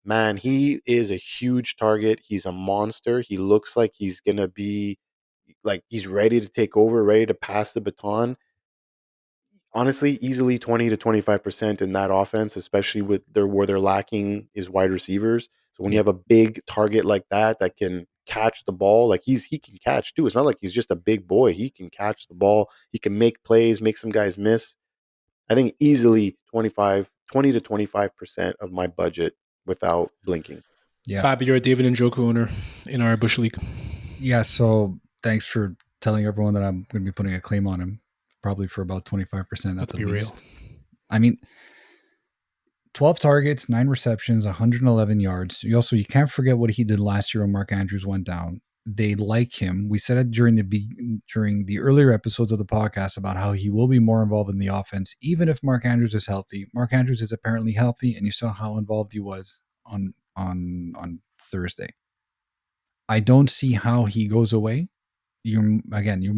man, he is a huge target. He's a monster. He looks like he's gonna be like he's ready to take over, ready to pass the baton. Honestly, easily 20 to 25% in that offense, especially with where they're lacking is wide receivers. So when you have a big target like that can catch the ball, like he can catch too. It's not like he's just a big boy. He can catch the ball. He can make plays, make some guys miss. I think easily 20 to 25% of my budget without blinking. Yeah. Fab, you're a David Njoku owner in our Bush League. Yeah, so thanks for telling everyone that I'm going to be putting a claim on him. Probably for about 25%. Let's be real. I mean, 12 targets, 9 receptions, 111 yards. You can't forget what he did last year when Mark Andrews went down. They like him. We said it during the earlier episodes of the podcast about how he will be more involved in the offense, even if Mark Andrews is healthy. Mark Andrews is apparently healthy, and you saw how involved he was on Thursday. I don't see how he goes away. You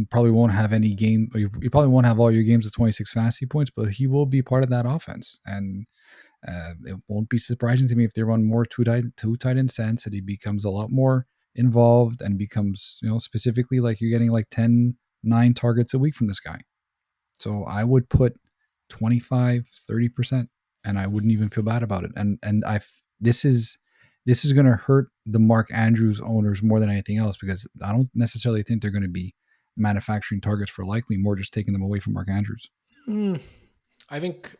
probably won't have any game. You probably won't have all your games with 26 fantasy points, but he will be part of that offense, and it won't be surprising to me if they run more two tight end sets, and he becomes a lot more involved and becomes specifically like you're getting like 9 targets a week from this guy. So I would put 25-30%, and I wouldn't even feel bad about it. And this is going to hurt the Mark Andrews owners more than anything else, because I don't necessarily think they're going to be manufacturing targets for Likely, more just taking them away from Mark Andrews. I think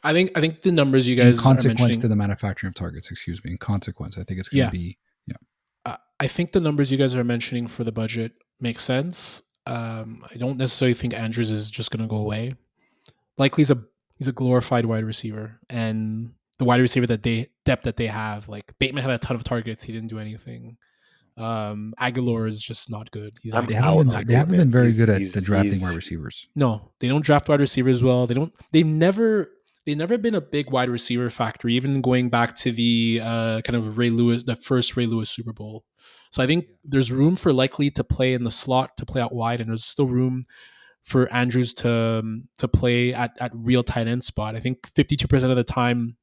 the numbers you guys in consequence are mentioning to the manufacturing of targets. Excuse me. In consequence, I think it's going to be. Yeah. I think the numbers you guys are mentioning for the budget make sense. I don't necessarily think Andrews is just going to go away. Likely he's a glorified wide receiver, and the wide receiver that they have, like Bateman had a ton of targets, he didn't do anything. Aguilar is just not good. They haven't been very good at the drafting wide receivers. No, they don't draft wide receivers well. They've never been a big wide receiver factory, even going back to the kind of the first Ray Lewis Super Bowl. So I think there's room for Likely to play in the slot, to play out wide, and there's still room for Andrews to play at real tight end spot. I think 52% of the time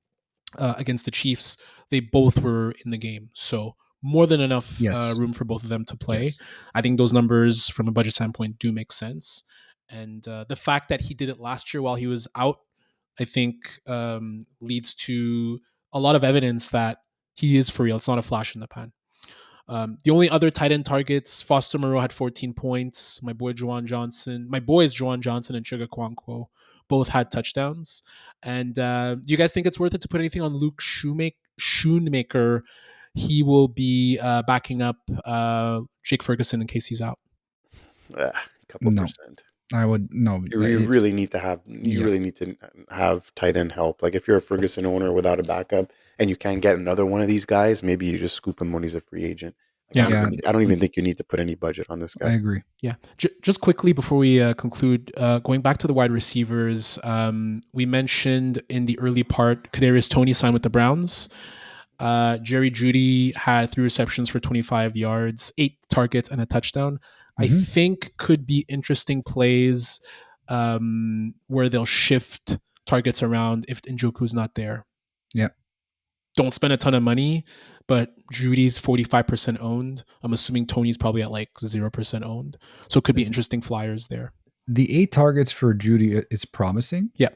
against the Chiefs, they both were in the game. So more than enough room for both of them to play. Yes. I think those numbers from a budget standpoint do make sense. And the fact that he did it last year while he was out, I think leads to a lot of evidence that he is for real. It's not a flash in the pan. The only other tight end targets, Foster Moreau had 14 points. My boys Juwan Johnson and Chuga Kwankwo both had touchdowns. And do you guys think it's worth it to put anything on Luke Schoonmaker? He will be backing up Jake Ferguson in case he's out. A couple percent. I would no. You really need to have tight end help. Like if you're a Ferguson owner without a backup and you can't get another one of these guys, maybe you just scoop him when he's a free agent. I don't even think you need to put any budget on this guy. I agree. Yeah. Just quickly before we conclude, going back to the wide receivers, we mentioned in the early part, Kadarius Toney signed with the Browns. Jerry Jeudy had 3 receptions for 25 yards, 8 targets, and a touchdown. I think could be interesting plays where they'll shift targets around if Njoku's not there. Yeah. Don't spend a ton of money, but Judy's 45% owned. I'm assuming Tony's probably at like 0% owned. So it could be interesting flyers there. The 8 targets for Judy is promising. Yeah.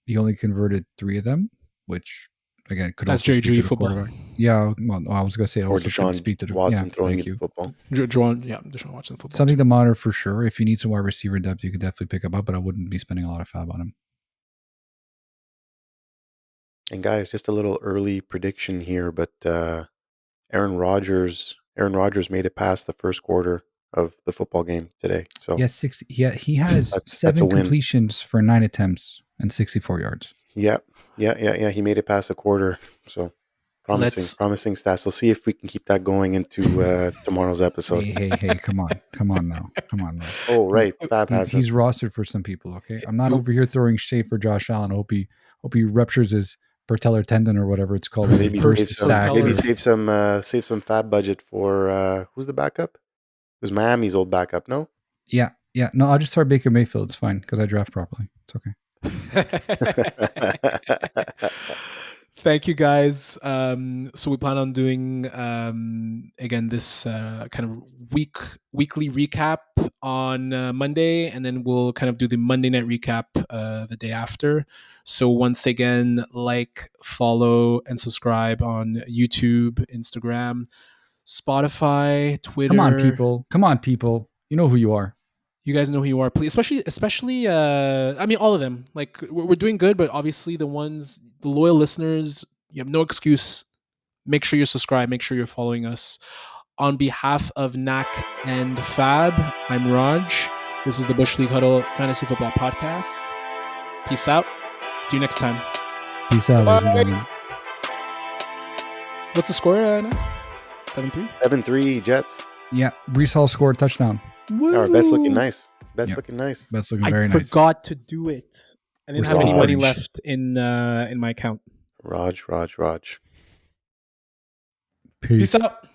He only converted 3 of them, which again could that's also Jerry speak Judy to the football. quarterback. Yeah, well, I was going to say or also could speak to the Watson throwing you the football. Deshaun Watson football. Something to monitor for sure. If you need some wide receiver depth, you could definitely pick him up, but I wouldn't be spending a lot of FAAB on him. And guys, just a little early prediction here, but Aaron Rodgers made it past the first quarter of the football game today. So yes, he has 7 completions for 9 attempts and 64 yards. Yeah. He made it past a quarter. So promising stats. We'll see if we can keep that going into tomorrow's episode. Hey, come on now. Oh, right. He's rostered for some people, okay? I'm not over here throwing shade for Josh Allen. I hope he ruptures his patellar tendon or whatever it's called. Maybe save some FAAB budget for who's the backup? It was Miami's old backup, no? Yeah. No, I'll just start Baker Mayfield. It's fine because I draft properly. It's okay. Thank you, guys. So we plan on doing again this kind of weekly recap on Monday, and then we'll kind of do the Monday night recap the day after. So once again, like, follow, and subscribe on YouTube, Instagram, Spotify, Twitter. Come on, people. You know who you are. You guys know who you are, please. Especially, I mean, all of them. Like, we're doing good, but obviously the loyal listeners, you have no excuse. Make sure you're subscribed. Make sure you're following us. On behalf of NAC and FAAB, I'm Raj. This is the Bush League Huddle Fantasy Football Podcast. Peace out. See you next time. Peace out, ladies and gentlemen. What's the score now? 7-3? 7-3 Jets. Yeah, Breece Hall scored a touchdown. Our bet's looking nice. Bet's looking nice. Bet's looking very nice. I forgot to do it. I didn't have any money left in my account. Raj. Peace out.